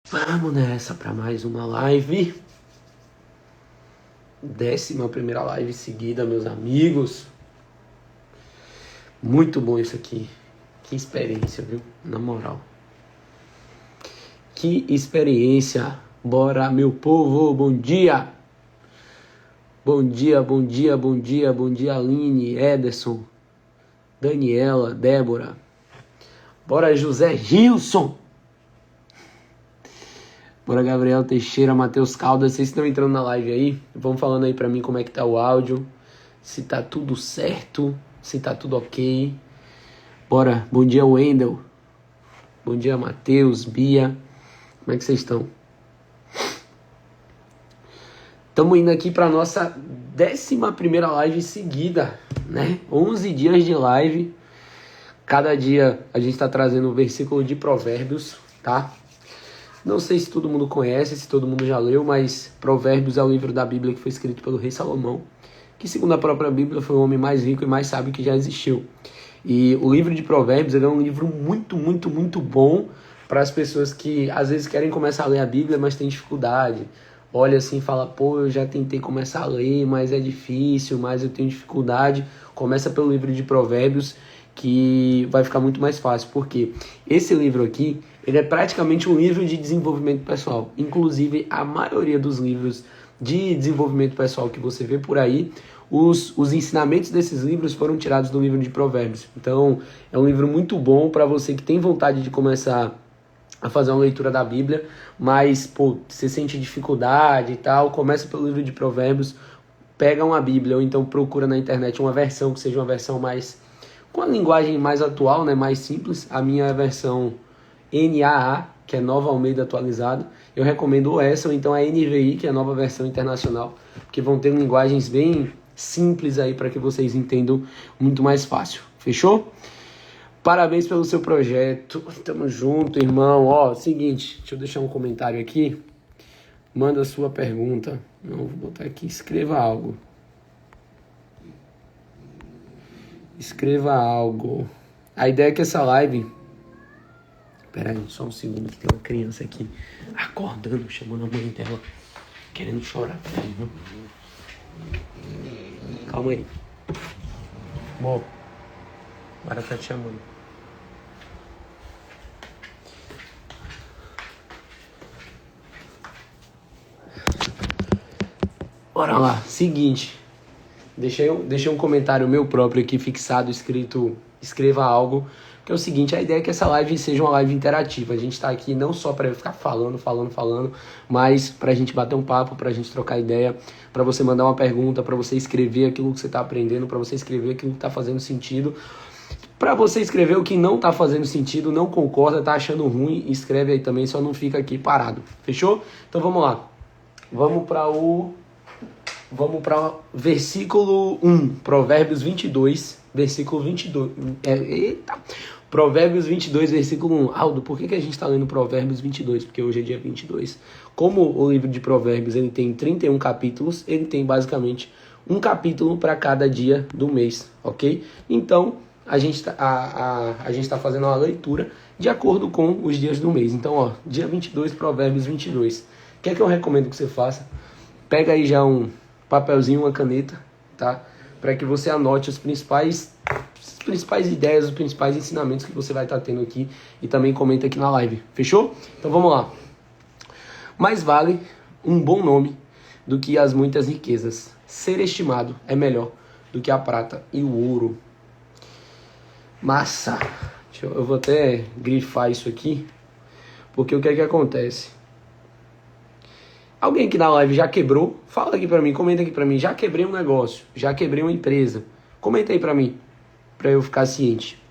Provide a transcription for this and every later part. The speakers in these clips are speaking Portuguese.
Vamos nessa para mais uma live. 11ª live seguida, meus amigos. Muito bom isso aqui. Que experiência, viu? Na moral. Que experiência. Bora, meu povo. Bom dia. Bom dia, bom dia, bom dia, bom dia, Aline, Ederson, Daniela, Débora. Bora, José Gilson. Bora, Gabriel Teixeira, Matheus Caldas. Vocês estão entrando na live aí? Vão falando aí pra mim como é que tá o áudio. Se tá tudo certo, se tá tudo ok. Bora, bom dia, Wendel. Bom dia, Matheus, Bia. Como é que vocês estão? Estamos indo aqui para nossa 11ª live seguida, né? 11 dias de live. Cada dia a gente está trazendo um versículo de Provérbios, tá? Não sei se todo mundo conhece, se todo mundo já leu, mas Provérbios é o livro da Bíblia que foi escrito pelo rei Salomão, que segundo a própria Bíblia foi o homem mais rico e mais sábio que já existiu. E o livro de Provérbios é um livro muito bom para as pessoas que às vezes querem começar a ler a Bíblia, mas têm dificuldade. Olha assim e fala, pô, eu já tentei começar a ler, mas é difícil, mas eu tenho dificuldade. Começa pelo livro de Provérbios, que vai ficar muito mais fácil, porque esse livro aqui, ele é praticamente um livro de desenvolvimento pessoal. Inclusive, a maioria dos livros de desenvolvimento pessoal que você vê por aí, os ensinamentos desses livros foram tirados do livro de Provérbios. Então, é um livro muito bom para você que tem vontade de começar a fazer uma leitura da Bíblia, mas, pô, você sente dificuldade e tal, começa pelo livro de Provérbios, pega uma Bíblia, ou então procura na internet uma versão que seja uma versão mais, com a linguagem mais atual, né, mais simples. A minha é a versão NAA, que é Nova Almeida Atualizada. Eu recomendo ou essa, ou então a NVI, que é a Nova Versão Internacional, que vão ter linguagens bem simples aí para que vocês entendam muito mais fácil. Fechou? Parabéns pelo seu projeto. Tamo junto, irmão. Ó, seguinte, deixa eu deixar um comentário aqui. Manda a sua pergunta. Não, vou botar aqui. Escreva algo. Escreva algo. A ideia é que essa live... Pera aí, só um segundo que tem uma criança aqui acordando, chamando a mãe dela, querendo chorar. Calma aí. Bom, agora tá te chamando. Bora lá, seguinte, deixei um comentário meu próprio aqui fixado, escrito, escreva algo, que é o seguinte, a ideia é que essa live seja uma live interativa, a gente tá aqui não só para ficar falando, mas pra gente bater um papo, pra gente trocar ideia, pra você mandar uma pergunta, pra você escrever aquilo que você tá aprendendo, pra você escrever aquilo que tá fazendo sentido, pra você escrever o que não tá fazendo sentido, não concorda, tá achando ruim, escreve aí também, só não fica aqui parado, fechou? Então vamos lá, vamos para versículo 1, Provérbios 22, versículo 22. Provérbios 22, versículo 1. Aldo, por que a gente está lendo Provérbios 22? Porque hoje é dia 22. Como o livro de Provérbios ele tem 31 capítulos, ele tem basicamente um capítulo para cada dia do mês, ok? Então, a gente tá fazendo uma leitura de acordo com os dias do mês. Então, ó, dia 22, Provérbios 22. O que é que eu recomendo que você faça? Pega aí já um papelzinho, uma caneta, tá? Para que você anote as principais ideias, os principais ensinamentos que você vai estar tendo aqui e também comenta aqui na live, fechou? Então vamos lá. Mais vale um bom nome do que as muitas riquezas. Ser estimado é melhor do que a prata e o ouro. Massa! Eu vou até grifar isso aqui, porque o que é que acontece? Alguém aqui na live já quebrou? Fala aqui pra mim, comenta aqui pra mim. Já quebrei um negócio, já quebrei uma empresa. Comenta aí pra mim, pra eu ficar ciente.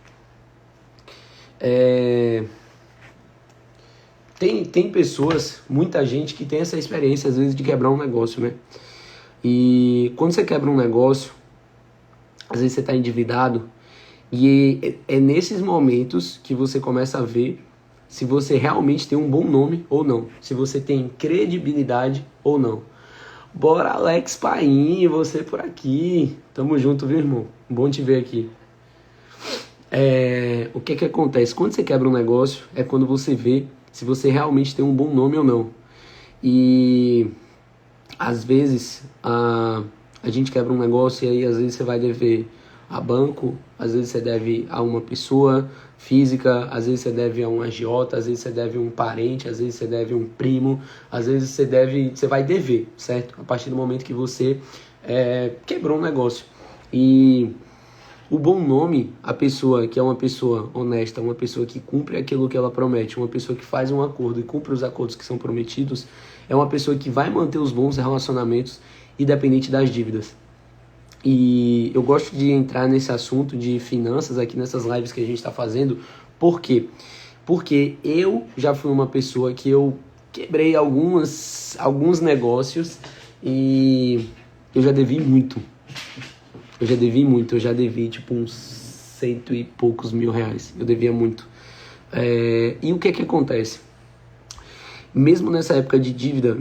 Tem pessoas, muita gente que tem essa experiência às vezes de quebrar um negócio, né? E quando você quebra um negócio, às vezes você tá endividado, e é nesses momentos que você começa a ver se você realmente tem um bom nome ou não, se você tem credibilidade ou não. Bora, Alex Paim, você por aqui. Tamo junto, viu, irmão? Bom te ver aqui. O que acontece? Quando você quebra um negócio, é quando você vê se você realmente tem um bom nome ou não. E às vezes a gente quebra um negócio e aí às vezes você vai dever a banco, às vezes você deve a uma pessoa física, às vezes você deve a um agiota, às vezes você deve a um parente, às vezes você deve a um primo, às vezes você vai dever, certo? A partir do momento que você quebrou um negócio. E o bom nome, a pessoa que é uma pessoa honesta, uma pessoa que cumpre aquilo que ela promete, uma pessoa que faz um acordo e cumpre os acordos que são prometidos, é uma pessoa que vai manter os bons relacionamentos independente das dívidas. E eu gosto de entrar nesse assunto de finanças aqui nessas lives que a gente está fazendo. Por quê? Porque eu já fui uma pessoa que eu quebrei alguns negócios e eu já devi muito. Eu já devi tipo uns 100 e poucos mil reais. Eu devia muito. E o que acontece? Mesmo nessa época de dívida,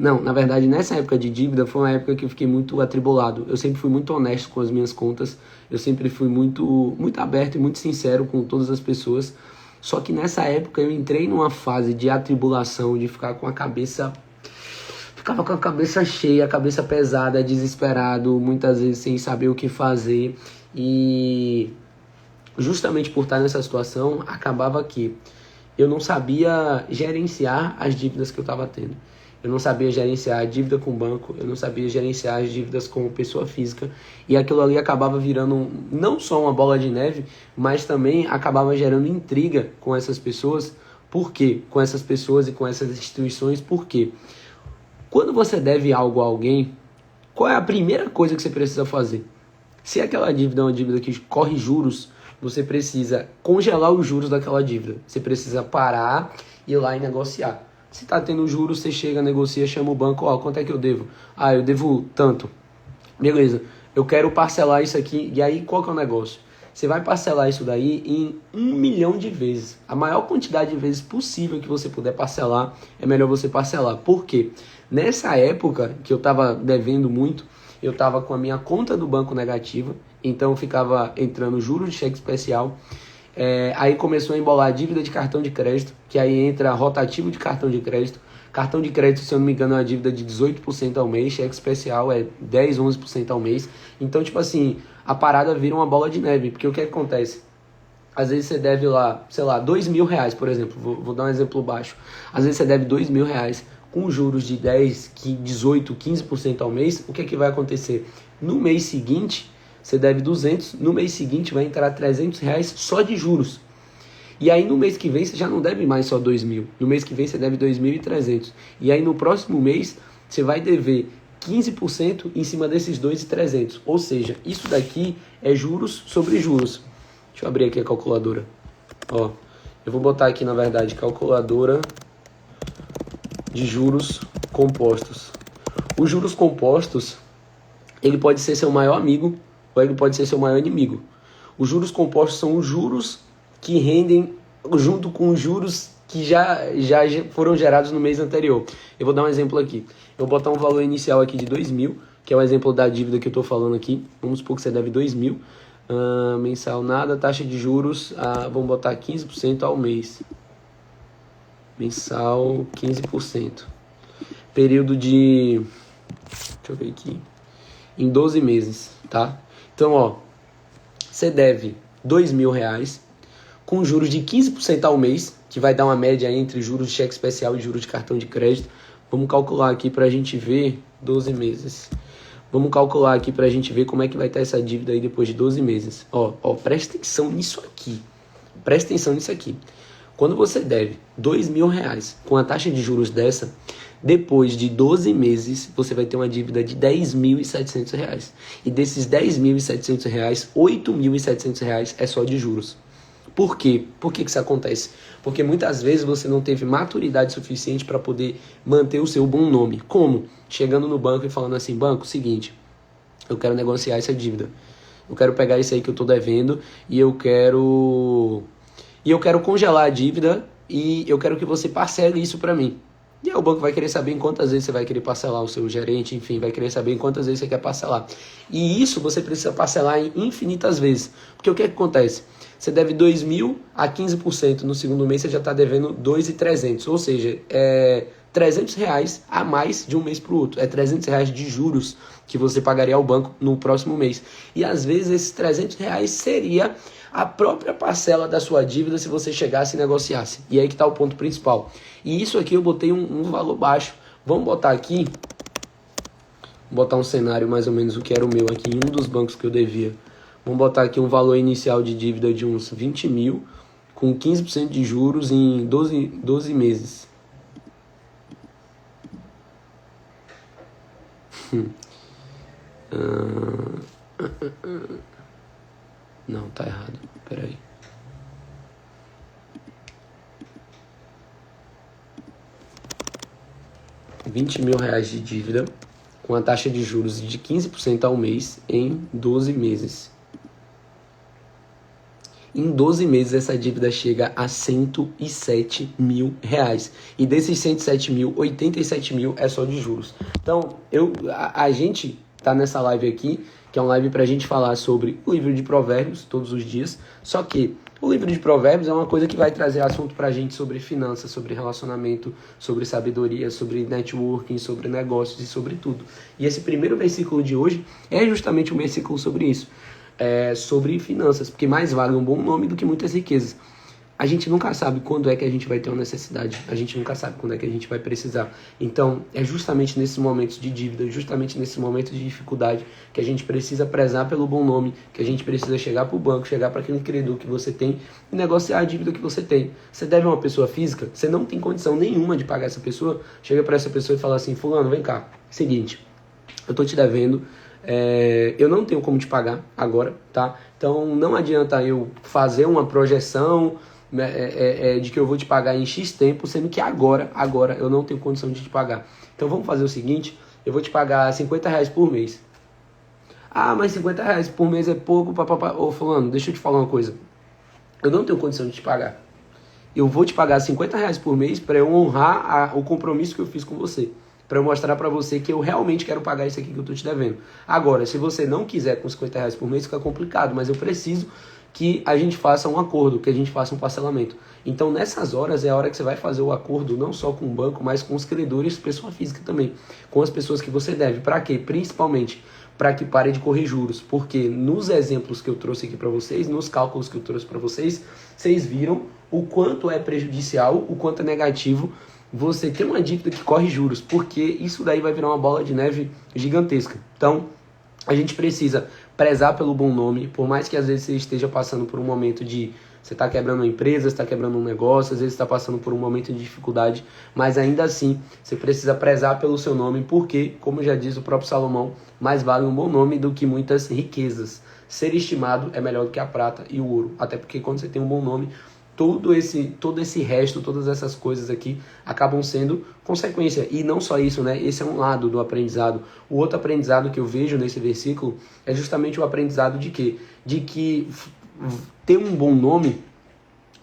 nessa época de dívida foi uma época que eu fiquei muito atribulado. Eu sempre fui muito honesto com as minhas contas, eu sempre fui muito aberto e muito sincero com todas as pessoas. Só que nessa época eu entrei numa fase de atribulação, de ficar com a cabeça... Ficava com a cabeça cheia, a cabeça pesada, desesperado, muitas vezes sem saber o que fazer. E justamente por estar nessa situação, acabava que eu não sabia gerenciar as dívidas que eu estava tendo. Eu não sabia gerenciar a dívida com o banco, eu não sabia gerenciar as dívidas com pessoa física. E aquilo ali acabava virando não só uma bola de neve, mas também acabava gerando intriga com essas pessoas. Por quê? Com essas pessoas e com essas instituições. Por quê? Quando você deve algo a alguém, qual é a primeira coisa que você precisa fazer? Se aquela dívida é uma dívida que corre juros, você precisa congelar os juros daquela dívida. Você precisa parar e ir lá e negociar. Se está tendo juros, você chega, negocia, chama o banco, quanto é que eu devo? Eu devo tanto. Beleza, eu quero parcelar isso aqui. E aí, qual que é o negócio? Você vai parcelar isso daí em 1 milhão de vezes. A maior quantidade de vezes possível que você puder parcelar, é melhor você parcelar. Por quê? Nessa época que eu estava devendo muito, eu estava com a minha conta do banco negativa, então ficava entrando juros de cheque especial. Aí começou a embolar a dívida de cartão de crédito, que aí entra rotativo de cartão de crédito. Cartão de crédito, se eu não me engano, é uma dívida de 18% ao mês, cheque especial é 10, 11% ao mês. Então, tipo assim, a parada vira uma bola de neve, porque o que acontece? Às vezes você deve lá, sei lá, 2 mil reais, por exemplo, vou dar um exemplo baixo. Às vezes você deve 2 mil reais com juros de 10, 18, 15% ao mês. O que vai acontecer? No mês seguinte, você deve 200, no mês seguinte vai entrar 300 reais só de juros. E aí no mês que vem você já não deve mais só 2 mil. No mês que vem você deve 2.300. E aí no próximo mês você vai dever 15% em cima desses 2.300. Ou seja, isso daqui é juros sobre juros. Deixa eu abrir aqui a calculadora. Eu vou botar aqui, na verdade, calculadora de juros compostos. Os juros compostos, ele pode ser seu maior amigo ou ele pode ser seu maior inimigo. Os juros compostos são os juros que rendem junto com os juros que já foram gerados no mês anterior. Eu vou dar um exemplo aqui. Eu vou botar um valor inicial aqui de 2 mil, que é o exemplo da dívida que eu estou falando aqui. Vamos supor que você deve 2 mil. Mensal nada, taxa de juros, vamos botar 15% ao mês. Mensal, 15%. Período de... Deixa eu ver aqui. Em 12 meses, tá? Então, você deve 2 mil reais com juros de 15% ao mês, que vai dar uma média entre juros de cheque especial e juros de cartão de crédito. Vamos calcular aqui para a gente ver 12 meses. Vamos calcular aqui para a gente ver como é que vai estar essa dívida aí depois de 12 meses. Presta atenção nisso aqui. Presta atenção nisso aqui. Quando você deve 2 mil reais com a taxa de juros dessa, depois de 12 meses, você vai ter uma dívida de 10.700 reais. E desses 10.700 reais, 8.700 reais é só de juros. Por quê? Por que isso acontece? Porque muitas vezes você não teve maturidade suficiente para poder manter o seu bom nome. Como? Chegando no banco e falando assim, banco, seguinte, eu quero negociar essa dívida. Eu quero pegar isso aí que eu estou devendo e eu quero congelar a dívida e eu quero que você parcele isso para mim. E aí o banco vai querer saber em quantas vezes você vai querer parcelar, o seu gerente, enfim, vai querer saber em quantas vezes você quer parcelar. E isso você precisa parcelar em infinitas vezes. Porque o que acontece? Você deve 2.000 a 15%, no segundo mês você já está devendo 2.300, ou seja, é R$ 300 a mais de um mês para o outro. É R$ 300 de juros que você pagaria ao banco no próximo mês. E às vezes esses R$ 300 seria a própria parcela da sua dívida se você chegasse e negociasse. E aí que está o ponto principal. E isso aqui eu botei um valor baixo. Vamos botar aqui, botar um cenário mais ou menos o que era o meu aqui em um dos bancos que eu devia. Vamos botar aqui um valor inicial de dívida de uns 20 mil, com 15% de juros em 12 meses. Não, tá errado. Peraí. R$ 20.000 de dívida, com a taxa de juros de 15% ao mês em 12 meses. Em 12 meses essa dívida chega a R$ 107 mil. E desses 107 mil, 87 mil é só de juros. Então, a gente tá nessa live aqui, que é uma live pra gente falar sobre o livro de Provérbios todos os dias. Só que o livro de Provérbios é uma coisa que vai trazer assunto pra gente sobre finanças, sobre relacionamento, sobre sabedoria, sobre networking, sobre negócios e sobre tudo. E esse primeiro versículo de hoje é justamente um versículo sobre isso. Sobre finanças, porque mais vale um bom nome do que muitas riquezas. A gente nunca sabe quando é que a gente vai ter uma necessidade, a gente nunca sabe quando é que a gente vai precisar. Então, é justamente nesses momentos de dívida, justamente nesses momentos de dificuldade, que a gente precisa prezar pelo bom nome, que a gente precisa chegar para o banco, chegar para aquele credor que você tem e negociar a dívida que você tem. Você deve a uma pessoa física, você não tem condição nenhuma de pagar essa pessoa, chega para essa pessoa e fala assim: fulano, vem cá, seguinte, eu tô te devendo, eu não tenho como te pagar agora, tá? Então não adianta eu fazer uma projeção de que eu vou te pagar em X tempo, sendo que agora eu não tenho condição de te pagar. Então vamos fazer o seguinte: eu vou te pagar R$ 50 por mês. Ah, mas R$ 50 por mês é pouco, papapá. Ô fulano, deixa eu te falar uma coisa. Eu não tenho condição de te pagar. Eu vou te pagar R$ 50 por mês para eu honrar o compromisso que eu fiz com você. Para eu mostrar para você que eu realmente quero pagar isso aqui que eu tô te devendo. Agora, se você não quiser com R$ 50 por mês, fica complicado, mas eu preciso que a gente faça um acordo, que a gente faça um parcelamento. Então, nessas horas, é a hora que você vai fazer o acordo, não só com o banco, mas com os credores, pessoa física também, com as pessoas que você deve. Para quê? Principalmente para que pare de correr juros, porque nos exemplos que eu trouxe aqui para vocês, nos cálculos que eu trouxe para vocês, vocês viram o quanto é prejudicial, o quanto é negativo você ter uma dívida que corre juros, porque isso daí vai virar uma bola de neve gigantesca. Então, a gente precisa prezar pelo bom nome, por mais que às vezes você esteja passando por um momento de... Você está quebrando uma empresa, você está quebrando um negócio, às vezes está passando por um momento de dificuldade, mas ainda assim, você precisa prezar pelo seu nome, porque, como já diz o próprio Salomão, mais vale um bom nome do que muitas riquezas. Ser estimado é melhor do que a prata e o ouro, até porque quando você tem um bom nome, todo esse resto, todas essas coisas aqui acabam sendo consequência. E não só isso, né? Esse é um lado do aprendizado. O outro aprendizado que eu vejo nesse versículo é justamente o aprendizado de quê? De que ter um bom nome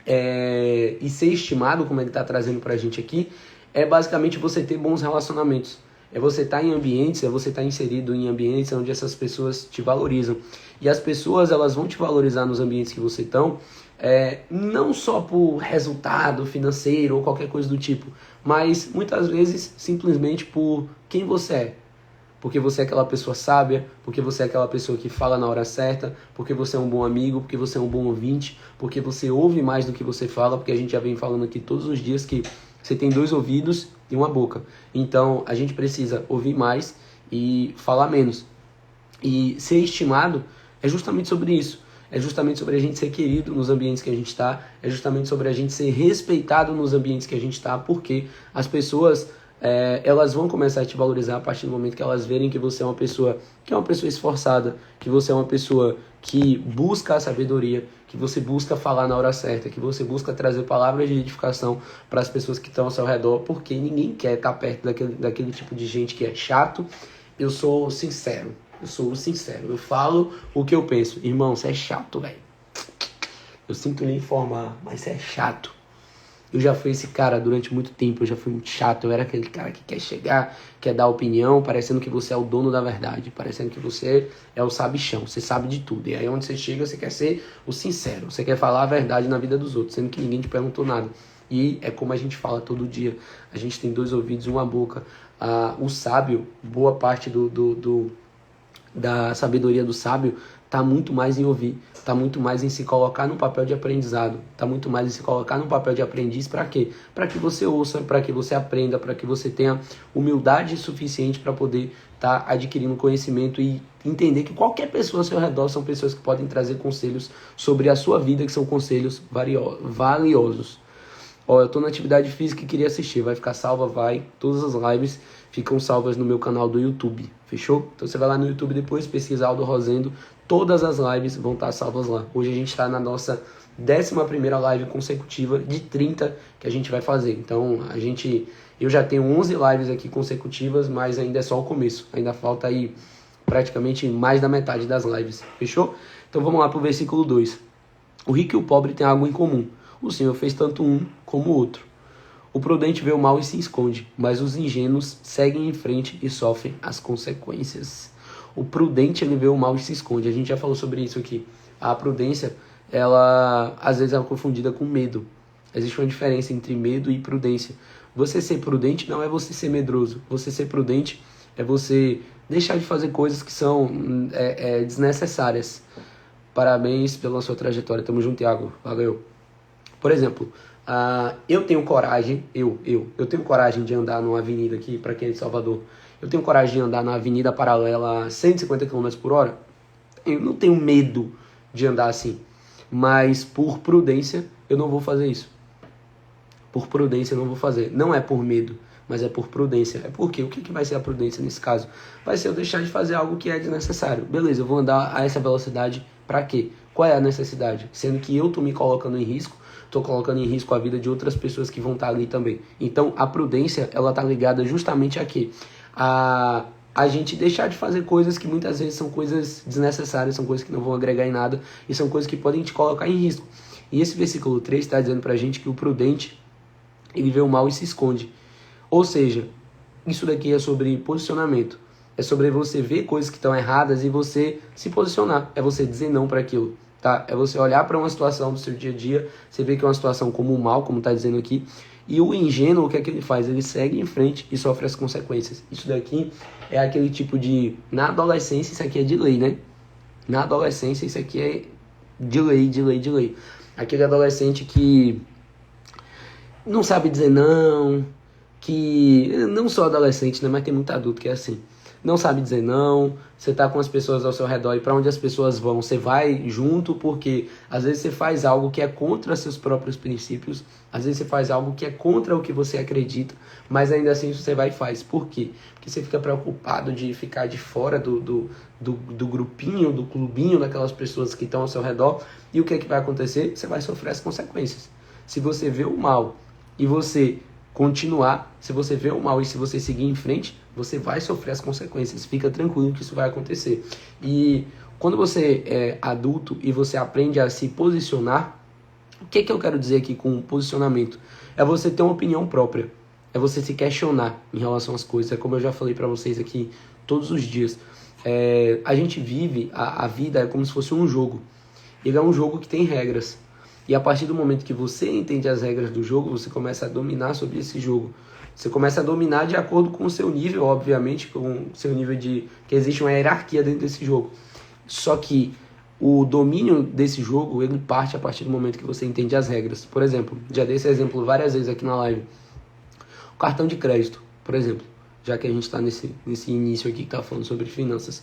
e ser estimado, como ele está trazendo para a gente aqui, é basicamente você ter bons relacionamentos. É você estar em ambientes, é você estar inserido em ambientes onde essas pessoas te valorizam. E as pessoas, elas vão te valorizar nos ambientes que você está, não só por resultado financeiro ou qualquer coisa do tipo, mas muitas vezes simplesmente por quem você é. Porque você é aquela pessoa sábia, porque você é aquela pessoa que fala na hora certa, porque você é um bom amigo, porque você é um bom ouvinte, porque você ouve mais do que você fala, porque a gente já vem falando aqui todos os dias que você tem 2 ouvidos e uma boca. Então a gente precisa ouvir mais e falar menos. E ser estimado é justamente sobre isso. É justamente sobre a gente ser querido nos ambientes que a gente está, é justamente sobre a gente ser respeitado nos ambientes que a gente está, porque as pessoas, elas vão começar a te valorizar a partir do momento que elas verem que você é uma pessoa esforçada, que você é uma pessoa que busca a sabedoria, que você busca falar na hora certa, que você busca trazer palavras de edificação para as pessoas que estão ao seu redor, porque ninguém quer estar perto daquele tipo de gente que é chato. Eu sou sincero, eu falo o que eu penso. Irmão, você é chato, velho. Eu sinto lhe informar, mas você é chato. Eu já fui esse cara durante muito tempo, eu já fui muito chato, eu era aquele cara que quer chegar, quer dar opinião, parecendo que você é o dono da verdade, parecendo que você é o sabichão, você sabe de tudo. E aí onde você chega, você quer ser o sincero, você quer falar a verdade na vida dos outros, sendo que ninguém te perguntou nada. E é como a gente fala todo dia, a gente tem 2 ouvidos e uma boca. O sábio, boa parte da sabedoria do sábio está muito mais em ouvir, está muito mais em se colocar no papel de aprendizado, está muito mais em se colocar no papel de aprendiz. Para quê? Para que você ouça, para que você aprenda, para que você tenha humildade suficiente para poder estar adquirindo conhecimento e entender que qualquer pessoa ao seu redor são pessoas que podem trazer conselhos sobre a sua vida, que são conselhos valiosos. Ó, eu tô na atividade física e queria assistir, vai ficar salva, vai, todas as lives ficam salvas no meu canal do YouTube, fechou? Então você vai lá no YouTube depois, pesquisa Aldo Rosendo, todas as lives vão estar salvas lá. Hoje a gente está na nossa 11ª live consecutiva de 30 que a gente vai fazer. Então eu já tenho 11 lives aqui consecutivas, mas ainda é só o começo, ainda falta aí praticamente mais da metade das lives, fechou? Então vamos lá pro versículo 2. O rico e o pobre têm algo em comum. O Senhor fez tanto um como o outro. O prudente vê o mal e se esconde, mas os ingênuos seguem em frente e sofrem as consequências. O prudente, ele vê o mal e se esconde. A gente já falou sobre isso aqui. A prudência, ela às vezes é confundida com medo. Existe uma diferença entre medo e prudência. Você ser prudente não é você ser medroso. Você ser prudente é você deixar de fazer coisas que são desnecessárias. Parabéns pela sua trajetória. Tamo junto, Thiago. Valeu. Por exemplo, eu tenho coragem, eu tenho coragem de andar numa avenida aqui, para quem é de Salvador, eu tenho coragem de andar na avenida paralela a 150 km por hora? Eu não tenho medo de andar assim, mas por prudência eu não vou fazer isso. Por prudência eu não vou fazer. Não é por medo, mas é por prudência. É porque o que vai ser a prudência nesse caso? Vai ser eu deixar de fazer algo que é desnecessário. Beleza, eu vou andar a essa velocidade para quê? Qual é a necessidade? Sendo que eu tô me colocando em risco, estou colocando em risco a vida de outras pessoas que vão estar ali também. Então, a prudência, ela está ligada justamente a quê? A gente deixar de fazer coisas que muitas vezes são coisas desnecessárias, são coisas que não vão agregar em nada e são coisas que podem te colocar em risco. E esse versículo 3 está dizendo pra gente que o prudente, ele vê o mal e se esconde. Ou seja, isso daqui é sobre posicionamento. É sobre você ver coisas que estão erradas e você se posicionar. É você dizer não para aquilo. Tá? É você olhar para uma situação do seu dia a dia, você vê que é uma situação como o mal, como está dizendo aqui, e o ingênuo, o que é que ele faz? Ele segue em frente e sofre as consequências. Isso daqui é aquele tipo de... Na adolescência, isso aqui é de lei, né? Na adolescência, isso aqui é de lei. Aquele adolescente que não sabe dizer não, que não só adolescente, né? Mas tem muito adulto que é assim. Não sabe dizer não, você tá com as pessoas ao seu redor e para onde as pessoas vão, você vai junto porque às vezes você faz algo que é contra seus próprios princípios, às vezes você faz algo que é contra o que você acredita, mas ainda assim você vai e faz. Por quê? Porque você fica preocupado de ficar de fora do grupinho, do clubinho daquelas pessoas que estão ao seu redor e o que é que vai acontecer? Você vai sofrer as consequências. Se você vê o mal e você continuar, se você vê o mal e se você seguir em frente, você vai sofrer as consequências. Fica tranquilo que isso vai acontecer. E quando você é adulto e você aprende a se posicionar, o que eu quero dizer aqui com posicionamento? É você ter uma opinião própria. É você se questionar em relação às coisas. É como eu já falei para vocês aqui todos os dias. A gente vive, a vida é como se fosse um jogo. Ele é um jogo que tem regras. E a partir do momento que você entende as regras do jogo, você começa a dominar sobre esse jogo. Você começa a dominar de acordo com o seu nível, obviamente, com o seu nível de... que existe uma hierarquia dentro desse jogo. Só que o domínio desse jogo, ele parte a partir do momento que você entende as regras. Por exemplo, já dei esse exemplo várias vezes aqui na live. O cartão de crédito, por exemplo, já que a gente está nesse início aqui que está falando sobre finanças.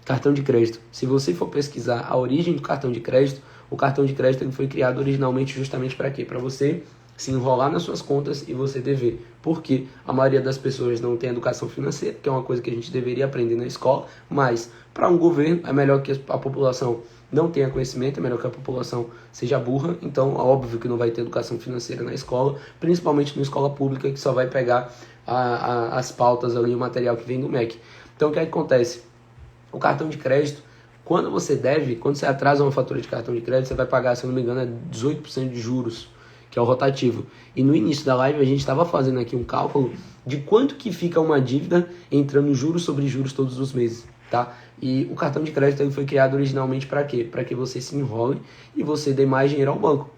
Cartão de crédito. Se você for pesquisar a origem do cartão de crédito, o cartão de crédito ele foi criado originalmente justamente para quê? Para você se enrolar nas suas contas e você dever. Porque a maioria das pessoas não tem educação financeira, que é uma coisa que a gente deveria aprender na escola, mas para um governo é melhor que a população não tenha conhecimento, é melhor que a população seja burra, então é óbvio que não vai ter educação financeira na escola, principalmente na escola pública, que só vai pegar as pautas ali, o material que vem do MEC. Então o que acontece? O cartão de crédito, quando você atrasa uma fatura de cartão de crédito, você vai pagar, se eu não me engano, 18% de juros. que é o rotativo. E no início da live a gente estava fazendo aqui um cálculo de quanto que fica uma dívida entrando juros sobre juros todos os meses, tá? E o cartão de crédito ele foi criado originalmente para quê? Para que você se enrole e você dê mais dinheiro ao banco.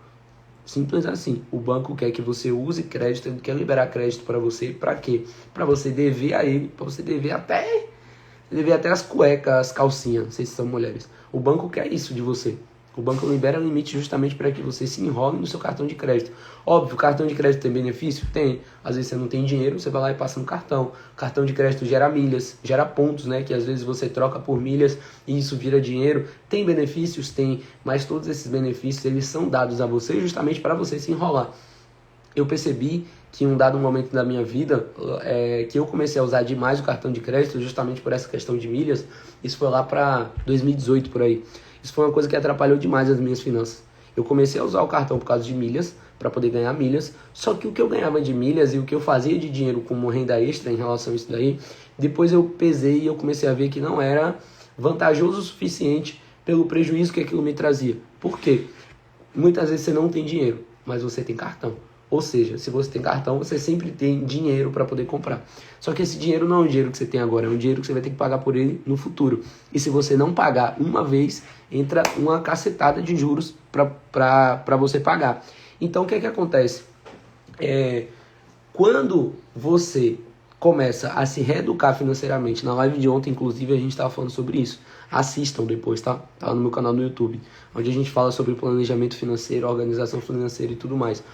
Simples assim. O banco quer que você use crédito, ele quer liberar crédito para você, para quê? Para você dever a ele, para você dever até as cuecas, as calcinhas, não sei se são mulheres. O banco quer isso de você. O banco libera limite justamente para que você se enrole no seu cartão de crédito. Óbvio, o cartão de crédito tem benefício? Tem. Às vezes você não tem dinheiro, você vai lá e passa no cartão. O cartão de crédito gera milhas, gera pontos, né? Que às vezes você troca por milhas e isso vira dinheiro. Tem benefícios? Tem. Mas todos esses benefícios, eles são dados a você justamente para você se enrolar. Eu percebi que em um dado momento da minha vida, que eu comecei a usar demais o cartão de crédito justamente por essa questão de milhas. Isso foi lá para 2018, por aí. Isso foi uma coisa que atrapalhou demais as minhas finanças. Eu comecei a usar o cartão por causa de milhas, para poder ganhar milhas, só que o que eu ganhava de milhas e o que eu fazia de dinheiro como renda extra em relação a isso daí, depois eu pesei e eu comecei a ver que não era vantajoso o suficiente pelo prejuízo que aquilo me trazia. Por quê? Muitas vezes você não tem dinheiro, mas você tem cartão. Ou seja, se você tem cartão, você sempre tem dinheiro para poder comprar. Só que esse dinheiro não é um dinheiro que você tem agora, é um dinheiro que você vai ter que pagar por ele no futuro. E se você não pagar uma vez, entra uma cacetada de juros para você pagar. Então, o que é que acontece? Quando você começa a se reeducar financeiramente, na live de ontem, inclusive, a gente estava falando sobre isso. Assistam depois, tá? Tá no meu canal no YouTube, onde a gente fala sobre planejamento financeiro, organização financeira e tudo mais.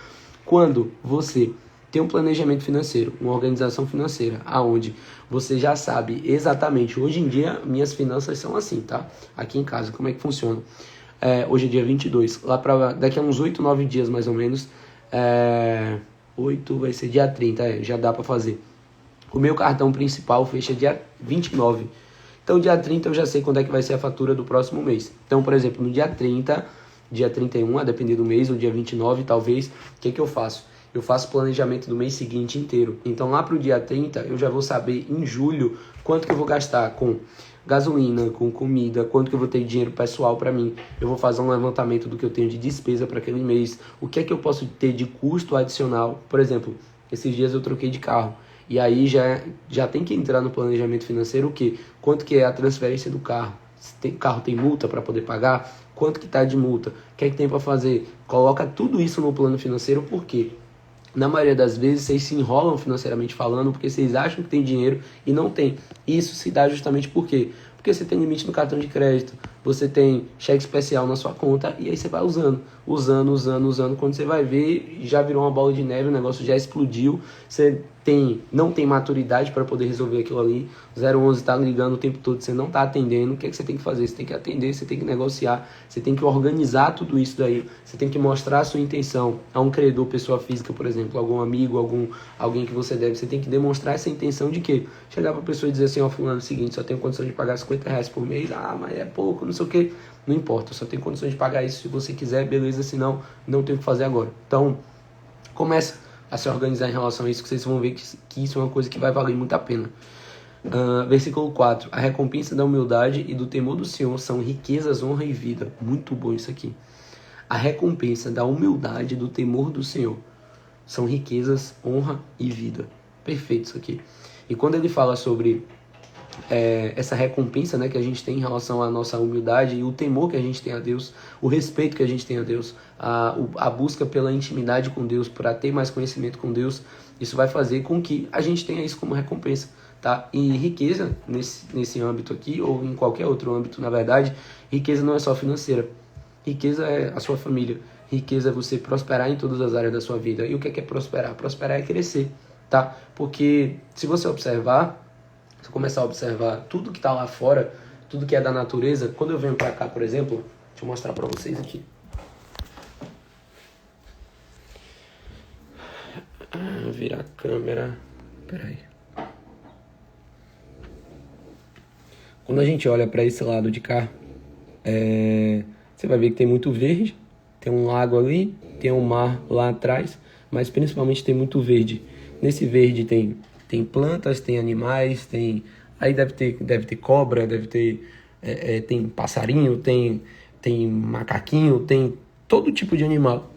Quando você tem um planejamento financeiro, uma organização financeira, aonde você já sabe exatamente, hoje em dia minhas finanças são assim, tá? Aqui em casa, como é que funciona? Hoje é dia 22, lá para daqui a uns 8, 9 dias mais ou menos, 8 vai ser dia 30, já dá para fazer. O meu cartão principal fecha dia 29. Então dia 30 eu já sei quando é que vai ser a fatura do próximo mês. Então, por exemplo, no dia 30, dia 31, a depender do mês, ou dia 29 talvez, o que eu faço? Eu faço planejamento do mês seguinte inteiro. Então lá pro dia 30 eu já vou saber em julho quanto que eu vou gastar com gasolina, com comida, quanto que eu vou ter de dinheiro pessoal para mim. Eu vou fazer um levantamento do que eu tenho de despesa para aquele mês. O que é que eu posso ter de custo adicional? Por exemplo, esses dias eu troquei de carro. E aí já tem que entrar no planejamento financeiro o quê? Quanto que é a transferência do carro? Se o carro tem multa para poder pagar? Quanto que está de multa? O que é que tem para fazer? Coloca tudo isso no plano financeiro, por quê? Na maioria das vezes vocês se enrolam financeiramente falando porque vocês acham que tem dinheiro e não tem. Isso se dá justamente por quê? Porque você tem limite no cartão de crédito, você tem cheque especial na sua conta e aí você vai usando. Quando você vai ver, já virou uma bola de neve, o negócio já explodiu. Você não tem maturidade para poder resolver aquilo ali. 011 está ligando o tempo todo, você não está atendendo. O que é que você tem que fazer? Você tem que atender, você tem que negociar, você tem que organizar tudo isso daí. Você tem que mostrar a sua intenção a um credor, pessoa física, por exemplo, algum amigo, alguém que você deve. Você tem que demonstrar essa intenção de quê? Chegar para a pessoa e dizer assim, fulano, é o seguinte, só tenho condição de pagar R$ 50 por mês. Mas é pouco, não sei o quê. Não importa, eu só tenho condições de pagar isso se você quiser, beleza, senão não tenho o que fazer agora. Então, começa a se organizar em relação a isso, que vocês vão ver que isso é uma coisa que vai valer muito a pena. Versículo 4. A recompensa da humildade e do temor do Senhor são riquezas, honra e vida. Muito bom isso aqui. A recompensa da humildade e do temor do Senhor são riquezas, honra e vida. Perfeito isso aqui. E quando ele fala sobre essa recompensa, né, que a gente tem em relação à nossa humildade e o temor que a gente tem a Deus, o respeito que a gente tem a Deus, a busca pela intimidade com Deus, para ter mais conhecimento com Deus, isso vai fazer com que a gente tenha isso como recompensa, tá? E riqueza nesse âmbito aqui, ou em qualquer outro âmbito, na verdade, riqueza não é só financeira, riqueza é a sua família, riqueza é você prosperar em todas as áreas da sua vida. E o que é prosperar? Prosperar é crescer, tá? Porque se você observar, se eu começar a observar tudo que está lá fora, tudo que é da natureza, quando eu venho para cá, por exemplo, deixa eu mostrar para vocês aqui. Virar a câmera. Peraí. Quando a gente olha para esse lado de cá, você vai ver que tem muito verde, tem um lago ali, tem um mar lá atrás, mas principalmente tem muito verde. Nesse verde tem plantas, tem animais, aí deve ter cobra, tem passarinho, tem macaquinho, tem todo tipo de animal.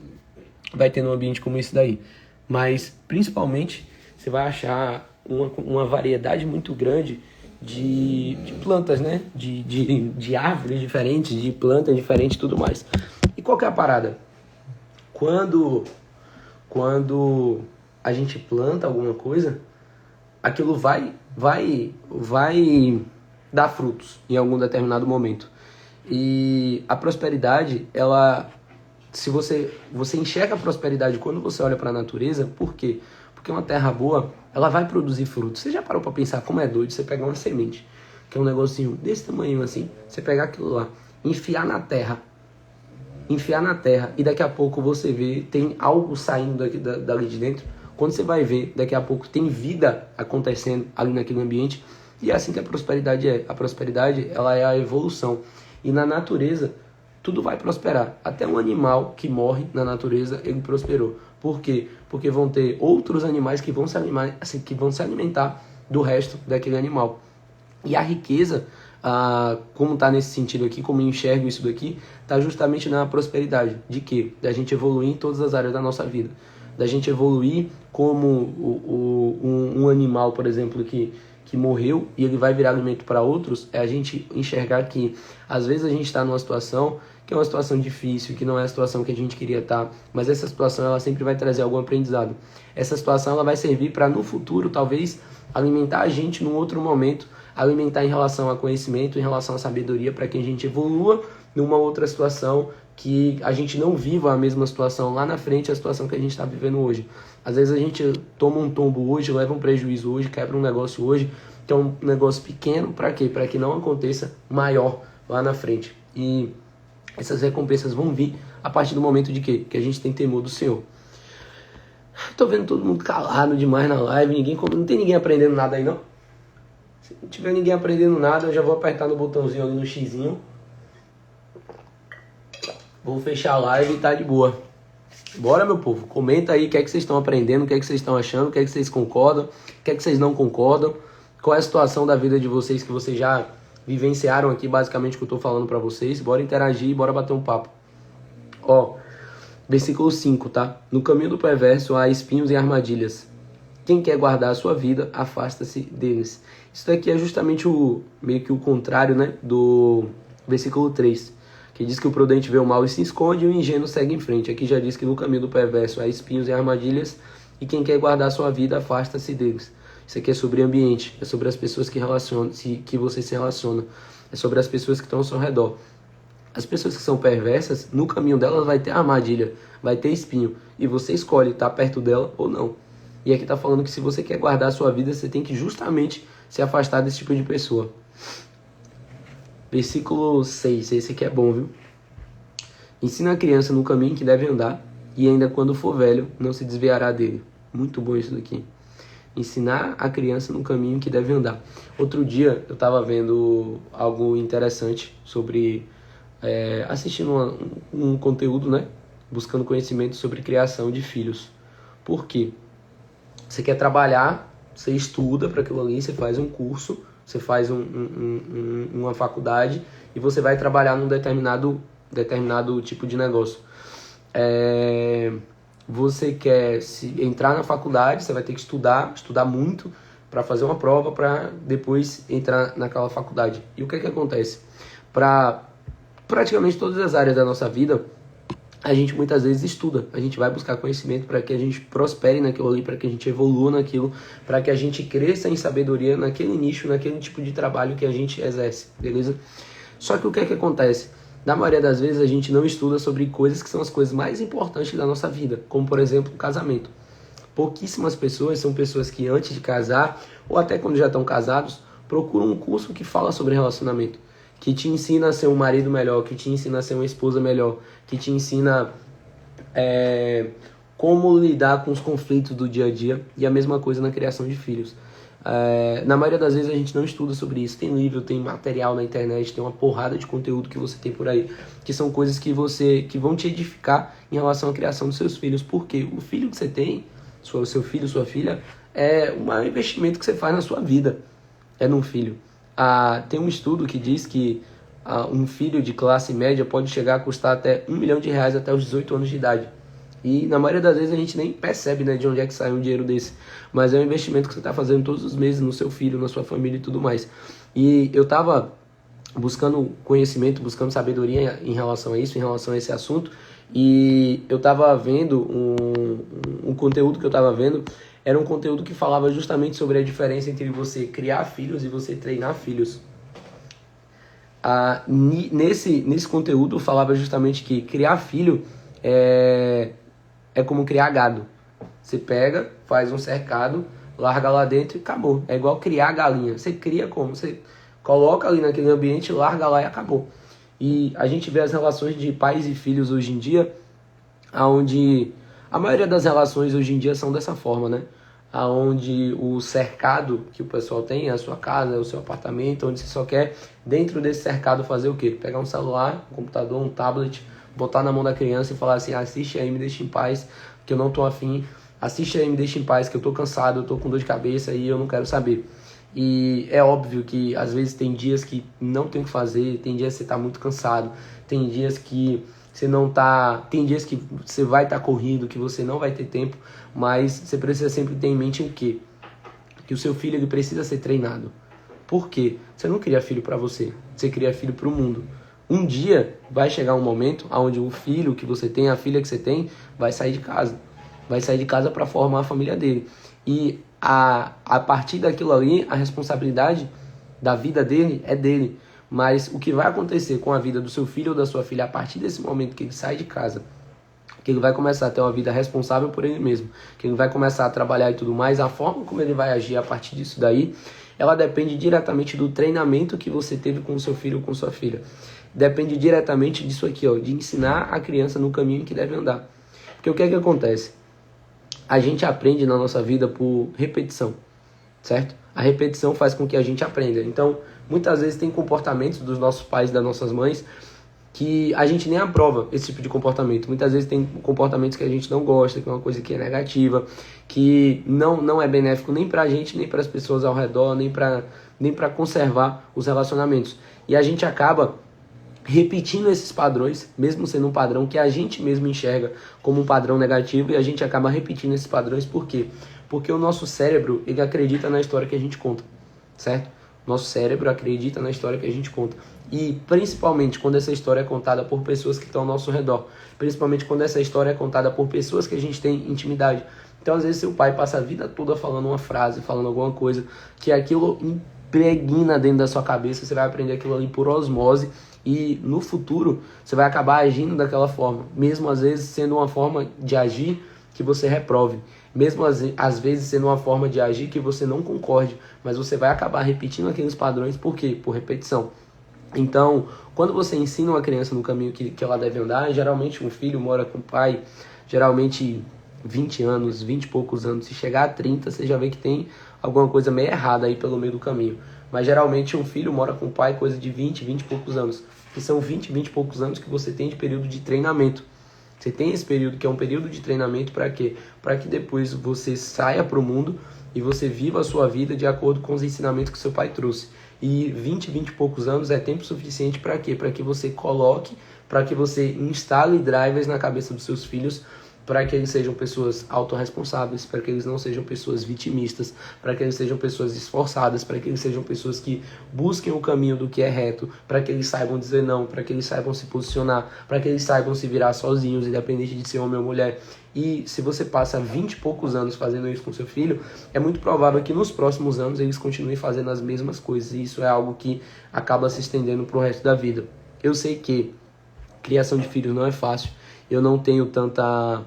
vai ter num ambiente como esse daí. Mas, principalmente, você vai achar uma variedade muito grande de plantas, né? De árvores diferentes, de plantas diferentes e tudo mais. E qual que é a parada? Quando a gente planta alguma coisa, aquilo vai dar frutos em algum determinado momento. E a prosperidade, se você enxerga a prosperidade quando você olha para a natureza, por quê? Porque uma terra boa, ela vai produzir frutos. Você já parou para pensar como é doido você pegar uma semente, que é um negocinho desse tamanho assim, você pegar aquilo lá, enfiar na terra, e daqui a pouco você vê, tem algo saindo dali de dentro. Quando você vai ver, daqui a pouco tem vida acontecendo ali naquele ambiente. E é assim que a prosperidade é. A prosperidade, ela é a evolução. E na natureza, tudo vai prosperar. Até um animal que morre na natureza, ele prosperou. Por quê? Porque vão ter outros animais que vão se alimentar do resto daquele animal. E a riqueza, como está nesse sentido aqui, como eu enxergo isso daqui, está justamente na prosperidade. De quê? Da gente evoluir em todas as áreas da nossa vida. Da gente evoluir como um animal, por exemplo, que morreu e ele vai virar alimento para outros, é a gente enxergar que às vezes a gente está numa situação que é uma situação difícil, que não é a situação que a gente queria estar, mas essa situação ela sempre vai trazer algum aprendizado. Essa situação ela vai servir para no futuro, talvez, alimentar a gente num outro momento, alimentar em relação a conhecimento, em relação a sabedoria, para que a gente evolua numa outra situação, que a gente não viva a mesma situação lá na frente, a situação que a gente está vivendo hoje. Às vezes a gente toma um tombo hoje, leva um prejuízo hoje, quebra um negócio hoje, que é um negócio pequeno, para quê? Para que não aconteça maior lá na frente. E essas recompensas vão vir a partir do momento de quê? Que a gente tem temor do Senhor. Tô vendo todo mundo calado demais na live, não tem ninguém aprendendo nada aí não? Se não tiver ninguém aprendendo nada, eu já vou apertar no botãozinho ali no xizinho. Vou fechar a live e tá de boa. Bora, meu povo, comenta aí o que é que vocês estão aprendendo, o que é que vocês estão achando, o que é que vocês concordam, o que é que vocês não concordam, qual é a situação da vida de vocês que vocês já vivenciaram aqui, basicamente, que eu tô falando pra vocês. Bora interagir, bora bater um papo. Ó, versículo 5, tá? No caminho do perverso há espinhos e armadilhas. Quem quer guardar a sua vida, afasta-se deles. Isso daqui é justamente meio que o contrário, né, do versículo 3. Que diz que o prudente vê o mal e se esconde e o ingênuo segue em frente. Aqui já diz que no caminho do perverso há espinhos e armadilhas, e quem quer guardar a sua vida, afasta-se deles. Isso aqui é sobre ambiente, é sobre as pessoas que você se relaciona, é sobre as pessoas que estão ao seu redor. As pessoas que são perversas, no caminho delas vai ter armadilha, vai ter espinho, e você escolhe estar perto dela ou não. E aqui está falando que se você quer guardar a sua vida, você tem que justamente se afastar desse tipo de pessoa. Versículo 6, esse aqui é bom, viu? Ensina a criança no caminho que deve andar, e ainda quando for velho, não se desviará dele. Muito bom isso daqui. Ensinar a criança no caminho que deve andar. Outro dia eu estava vendo algo interessante sobre... assistindo um conteúdo, né? Buscando conhecimento sobre criação de filhos. Por quê? Você quer trabalhar, você estuda para aquilo ali, você faz um curso, você faz uma faculdade e você vai trabalhar num determinado tipo de negócio. Você quer entrar na faculdade, você vai ter que estudar muito para fazer uma prova para depois entrar naquela faculdade. E o que acontece? Para praticamente todas as áreas da nossa vida, a gente muitas vezes estuda, a gente vai buscar conhecimento para que a gente prospere naquilo ali, para que a gente evolua naquilo, para que a gente cresça em sabedoria naquele nicho, naquele tipo de trabalho que a gente exerce, beleza? Só que o que acontece? Na maioria das vezes a gente não estuda sobre coisas que são as coisas mais importantes da nossa vida, como por exemplo o casamento. Pouquíssimas pessoas são pessoas que antes de casar, ou até quando já estão casados, procuram um curso que fala sobre relacionamento, que te ensina a ser um marido melhor, que te ensina a ser uma esposa melhor, que te ensina como lidar com os conflitos do dia a dia, e a mesma coisa na criação de filhos. Na maioria das vezes a gente não estuda sobre isso. Tem livro, tem material na internet, tem uma porrada de conteúdo que você tem por aí, que são coisas que vão te edificar em relação à criação dos seus filhos. Porque o filho que você tem, seu filho, sua filha, é um maior investimento que você faz na sua vida, é num filho. Tem um estudo que diz que um filho de classe média pode chegar a custar até R$1 milhão até os 18 anos de idade. E na maioria das vezes a gente nem percebe, né, de onde é que sai um dinheiro desse. Mas é um investimento que você está fazendo todos os meses no seu filho, na sua família e tudo mais. E eu estava buscando conhecimento, buscando sabedoria em relação a isso, em relação a esse assunto. E eu estava vendo um conteúdo que eu estava vendo, era um conteúdo que falava justamente sobre a diferença entre você criar filhos e você treinar filhos. Nesse conteúdo falava justamente que criar filho é como criar gado. Você pega, faz um cercado, larga lá dentro e acabou. É igual criar galinha. Você cria como? Você coloca ali naquele ambiente, larga lá e acabou. E a gente vê as relações de pais e filhos hoje em dia, onde a maioria das relações hoje em dia são dessa forma, né? Onde o cercado que o pessoal tem é a sua casa, é o seu apartamento, onde você só quer, dentro desse cercado, fazer o quê? Pegar um celular, um computador, um tablet, botar na mão da criança e falar assim, assiste aí, me deixa em paz, que eu não tô afim, assiste aí, me deixa em paz, que eu tô cansado, eu tô com dor de cabeça e eu não quero saber. E é óbvio que às vezes tem dias que não tem o que fazer, tem dias que você tá muito cansado, tem dias que você não tá, tem dias que você vai estar corrido, que você não vai ter tempo, mas você precisa sempre ter em mente o quê? Que o seu filho ele precisa ser treinado. Por quê? Você não cria filho para você, você cria filho para o mundo. Um dia vai chegar um momento onde o filho que você tem, a filha que você tem, vai sair de casa. Vai sair de casa para formar a família dele. E a partir daquilo ali, a responsabilidade da vida dele é dele. Mas o que vai acontecer com a vida do seu filho ou da sua filha a partir desse momento que ele sai de casa, que ele vai começar a ter uma vida responsável por ele mesmo, que ele vai começar a trabalhar e tudo mais, a forma como ele vai agir a partir disso daí, ela depende diretamente do treinamento que você teve com o seu filho ou com sua filha. Depende diretamente disso aqui, ó, de ensinar a criança no caminho que deve andar. Porque o que é que acontece? A gente aprende na nossa vida por repetição, certo? A repetição faz com que a gente aprenda. Então, muitas vezes tem comportamentos dos nossos pais e das nossas mães que a gente nem aprova esse tipo de comportamento. Muitas vezes tem comportamentos que a gente não gosta, que é uma coisa que é negativa, que não é benéfico nem pra gente, nem para as pessoas ao redor, nem pra conservar os relacionamentos. E a gente acaba repetindo esses padrões, mesmo sendo um padrão que a gente mesmo enxerga como um padrão negativo, e a gente acaba repetindo esses padrões. Por quê? Porque o nosso cérebro, ele acredita na história que a gente conta, certo? Nosso cérebro acredita na história que a gente conta. E principalmente quando essa história é contada por pessoas que estão ao nosso redor. Principalmente quando essa história é contada por pessoas que a gente tem intimidade. Então, às vezes, seu pai passa a vida toda falando uma frase, falando alguma coisa, que aquilo impregna dentro da sua cabeça, você vai aprender aquilo ali por osmose, e no futuro você vai acabar agindo daquela forma, mesmo às vezes sendo uma forma de agir que você reprove, mesmo às vezes sendo uma forma de agir que você não concorde, mas você vai acabar repetindo aqueles padrões. Por quê? Por repetição. Então, quando você ensina uma criança no caminho que ela deve andar, geralmente um filho mora com o pai, geralmente 20 anos, 20 e poucos anos, se chegar a 30, você já vê que tem alguma coisa meio errada aí pelo meio do caminho. Mas geralmente um filho mora com o pai coisa de 20, 20 e poucos anos. Que são 20, 20 e poucos anos que você tem de período de treinamento. Você tem esse período que é um período de treinamento para quê? Para que depois você saia para o mundo e você viva a sua vida de acordo com os ensinamentos que seu pai trouxe. E 20, 20 e poucos anos é tempo suficiente para quê? Para que você coloque, para que você instale drivers na cabeça dos seus filhos, para que eles sejam pessoas autorresponsáveis, para que eles não sejam pessoas vitimistas, para que eles sejam pessoas esforçadas, para que eles sejam pessoas que busquem o caminho do que é reto, para que eles saibam dizer não, para que eles saibam se posicionar, para que eles saibam se virar sozinhos, independente de ser homem ou mulher. E se você passa 20 e poucos anos fazendo isso com seu filho, é muito provável que nos próximos anos eles continuem fazendo as mesmas coisas, e isso é algo que acaba se estendendo para o resto da vida. Eu sei que criação de filhos não é fácil, eu não tenho tanta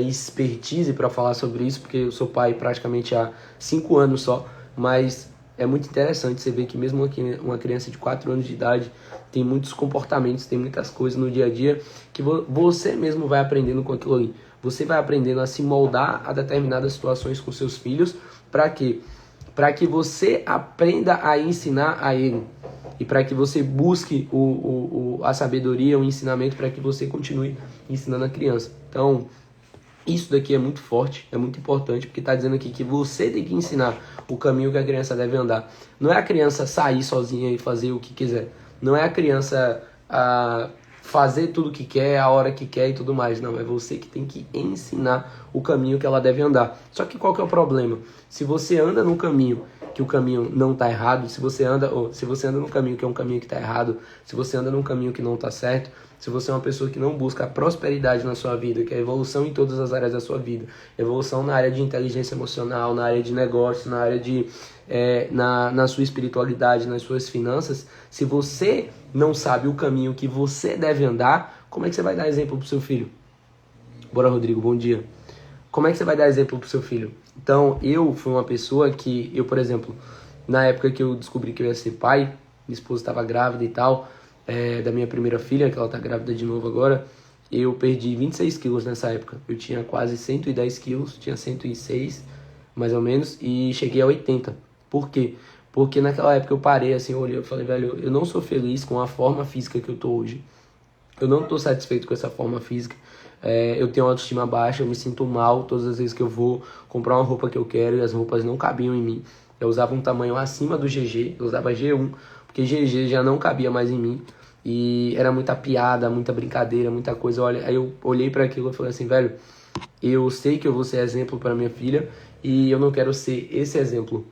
expertise para falar sobre isso, porque eu sou pai praticamente há 5 anos só, mas é muito interessante você ver que mesmo uma criança de 4 anos de idade tem muitos comportamentos, tem muitas coisas no dia a dia que você mesmo vai aprendendo com aquilo ali. Você vai aprendendo a se moldar a determinadas situações com seus filhos. Para quê? Para que você aprenda a ensinar a ele. E para que você busque a sabedoria, o ensinamento, para que você continue ensinando a criança. Então, isso daqui é muito forte, é muito importante, porque está dizendo aqui que você tem que ensinar o caminho que a criança deve andar. Não é a criança sair sozinha e fazer o que quiser. Não é a criança fazer tudo que quer, a hora que quer e tudo mais. Não, é você que tem que ensinar o caminho que ela deve andar. Só que qual que é o problema? Se você anda no caminho que o caminho não está errado, se você anda no caminho que é um caminho que está errado, se você anda num caminho que não está certo, se você é uma pessoa que não busca a prosperidade na sua vida, que é a evolução em todas as áreas da sua vida, evolução na área de inteligência emocional, na área de negócio, na área de na sua espiritualidade, nas suas finanças, se você não sabe o caminho que você deve andar, como é que você vai dar exemplo pro seu filho? Bora, Rodrigo, bom dia. Como é que você vai dar exemplo pro seu filho? Então, eu fui uma pessoa que, por exemplo, na época que eu descobri que eu ia ser pai, minha esposa estava grávida e tal, da minha primeira filha, que ela tá grávida de novo agora, eu perdi 26 quilos nessa época. Eu tinha quase 110 quilos, tinha 106 mais ou menos, e cheguei a 80. Por quê? Porque naquela época eu parei assim, eu olhei e falei, velho, eu não sou feliz com a forma física que eu tô hoje. Eu não tô satisfeito com essa forma física. Eu tenho autoestima baixa, eu me sinto mal todas as vezes que eu vou comprar uma roupa que eu quero e as roupas não cabiam em mim. Eu usava um tamanho acima do GG, eu usava G1, porque GG já não cabia mais em mim. E era muita piada, muita brincadeira, muita coisa. Olha, aí eu olhei para aquilo e falei assim, velho, eu sei que eu vou ser exemplo para minha filha e eu não quero ser esse exemplo.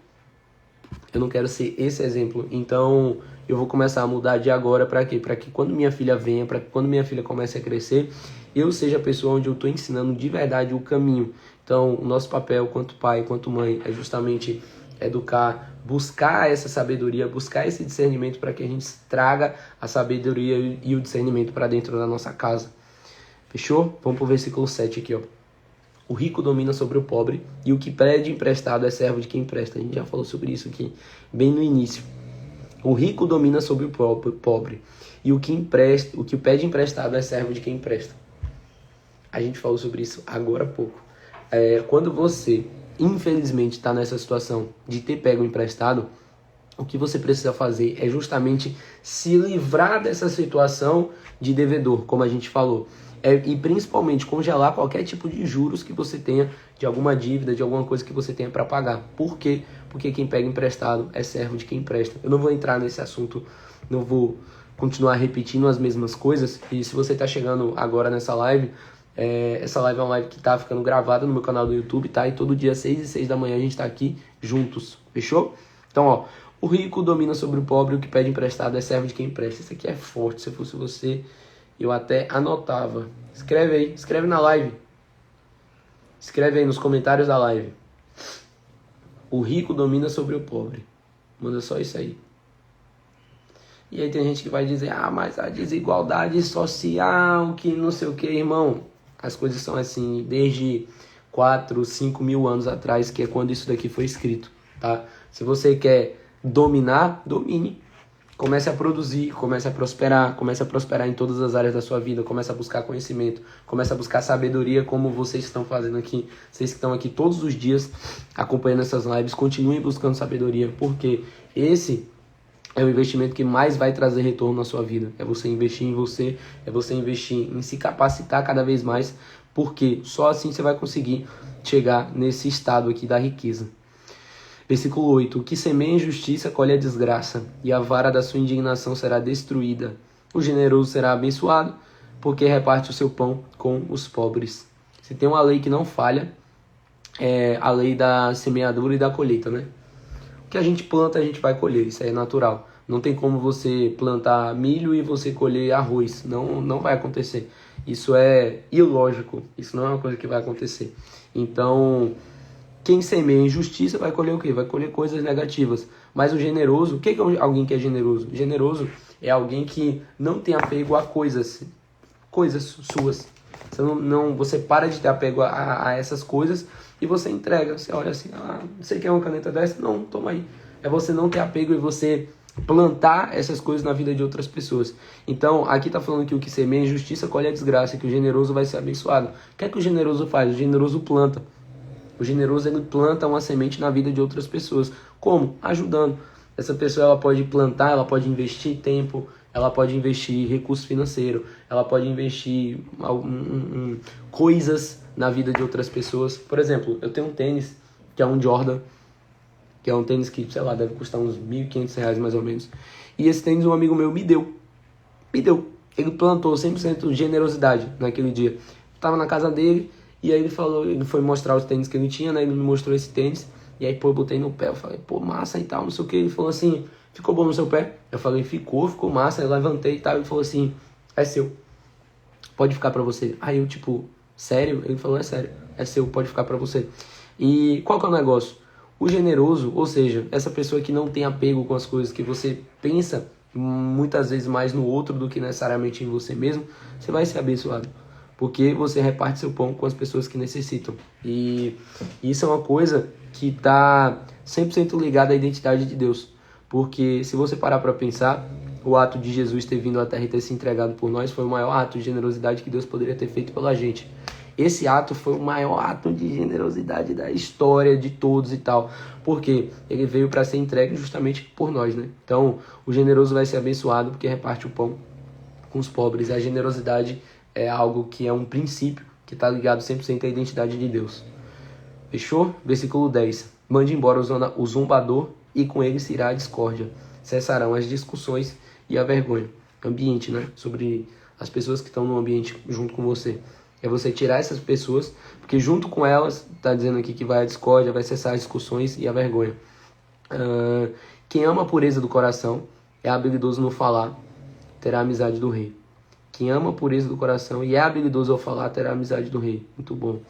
Eu não quero ser esse exemplo. Então, eu vou começar a mudar de agora para quê? Para que quando minha filha venha, para que quando minha filha comece a crescer, eu seja a pessoa onde eu estou ensinando de verdade o caminho. Então, o nosso papel, quanto pai, quanto mãe, é justamente educar, buscar essa sabedoria, buscar esse discernimento para que a gente traga a sabedoria e o discernimento para dentro da nossa casa. Fechou? Vamos para o versículo 7 aqui, ó. O rico domina sobre o pobre e o que pede emprestado é servo de quem empresta. A gente já falou sobre isso aqui bem no início. O rico domina sobre o pobre e o que pede emprestado é servo de quem empresta. A gente falou sobre isso agora há pouco. Quando você, infelizmente, está nessa situação de ter pego emprestado, o que você precisa fazer é justamente se livrar dessa situação de devedor, como a gente falou. E principalmente congelar qualquer tipo de juros que você tenha, de alguma dívida, de alguma coisa que você tenha para pagar. Por quê? Porque quem pega emprestado é servo de quem empresta. Eu não vou entrar nesse assunto, não vou continuar repetindo as mesmas coisas. E se você está chegando agora nessa live, essa live é uma live que está ficando gravada no meu canal do YouTube, tá? E todo dia 6 e 6 da manhã a gente está aqui juntos, fechou? Então, ó, o rico domina sobre o pobre, o que pede emprestado é servo de quem empresta. Isso aqui é forte, se eu fosse você, eu até anotava. Escreve aí, escreve na live. Escreve aí nos comentários da live. O rico domina sobre o pobre. Manda só isso aí. E aí tem gente que vai dizer, mas a desigualdade social, que não sei o que, irmão. As coisas são assim desde 4, 5 mil anos atrás, que é quando isso daqui foi escrito, tá? Se você quer dominar, domine. Comece a produzir, comece a prosperar em todas as áreas da sua vida, comece a buscar conhecimento, comece a buscar sabedoria como vocês estão fazendo aqui. Vocês que estão aqui todos os dias acompanhando essas lives, continuem buscando sabedoria, porque esse é o investimento que mais vai trazer retorno na sua vida. É você investir em você, é você investir em se capacitar cada vez mais, porque só assim você vai conseguir chegar nesse estado aqui da riqueza. Versículo 8. O que semeia injustiça colhe a desgraça, e a vara da sua indignação será destruída. O generoso será abençoado, porque reparte o seu pão com os pobres. Se tem uma lei que não falha, é a lei da semeadura e da colheita, né? O que a gente planta, a gente vai colher, isso aí é natural. Não tem como você plantar milho e você colher arroz, não vai acontecer. Isso é ilógico, isso não é uma coisa que vai acontecer. Então, quem semeia injustiça vai colher o quê? Vai colher coisas negativas. Mas o generoso, o que é alguém que é generoso? Generoso é alguém que não tem apego a coisas suas. Você para de ter apego a essas coisas e você entrega. Você olha assim, você quer uma caneta dessa? Não, toma aí. É você não ter apego e você plantar essas coisas na vida de outras pessoas. Então, aqui está falando que o que semeia injustiça colhe a desgraça, que o generoso vai ser abençoado. O que é que o generoso faz? O generoso planta. O generoso, ele planta uma semente na vida de outras pessoas. Como? Ajudando. Essa pessoa, ela pode plantar, ela pode investir tempo, ela pode investir recurso financeiro, ela pode investir coisas na vida de outras pessoas. Por exemplo, eu tenho um tênis, que é um Jordan, que é um tênis que, sei lá, deve custar uns R$ 1.500 mais ou menos. E esse tênis um amigo meu me deu. Ele plantou 100% de generosidade naquele dia. Tava na casa dele, e aí ele foi mostrar os tênis que ele tinha, né? Ele me mostrou esse tênis, e aí, pô, eu botei no pé, eu falei, pô, massa e tal, não sei o que. Ele falou assim, ficou bom no seu pé? Eu falei, ficou massa. Eu levantei e tal, ele falou assim, é seu, pode ficar pra você. Aí eu, tipo, sério? Ele falou, é sério, é seu, pode ficar pra você. E qual que é o negócio? O generoso, ou seja, essa pessoa que não tem apego com as coisas, que você pensa muitas vezes mais no outro do que necessariamente em você mesmo, você vai ser abençoado. Porque você reparte seu pão com as pessoas que necessitam. E isso é uma coisa que está 100% ligada à identidade de Deus. Porque se você parar para pensar, o ato de Jesus ter vindo à Terra e ter se entregado por nós foi o maior ato de generosidade que Deus poderia ter feito pela gente. Esse ato foi o maior ato de generosidade da história de todos e tal. Porque ele veio para ser entregue justamente por nós, né? Então, o generoso vai ser abençoado porque reparte o pão com os pobres. A generosidade é algo que é um princípio que está ligado 100% à identidade de Deus. Fechou? Versículo 10. Mande embora o zombador e com ele se irá a discórdia. Cessarão as discussões e a vergonha. Ambiente, né? Sobre as pessoas que estão no ambiente junto com você. É você tirar essas pessoas, porque junto com elas, está dizendo aqui que vai a discórdia, vai cessar as discussões e a vergonha. Quem ama a pureza do coração é habilidoso no falar, terá a amizade do rei. Quem ama a pureza do coração e é habilidoso ao falar, terá a amizade do rei. Muito bom.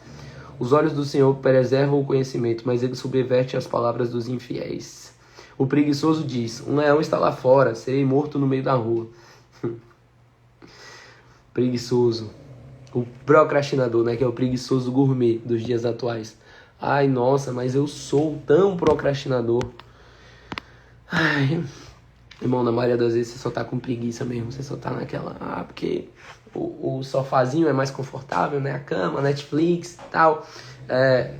Os olhos do Senhor preservam o conhecimento, mas ele subverte as palavras dos infiéis. O preguiçoso diz, um leão está lá fora, serei morto no meio da rua. Preguiçoso. O procrastinador, né, que é o preguiçoso gourmet dos dias atuais. Ai, nossa, mas eu sou tão procrastinador. Ai, irmão, na maioria das vezes você só tá com preguiça mesmo. Você só tá naquela... porque o sofazinho é mais confortável, né? A cama, Netflix e tal.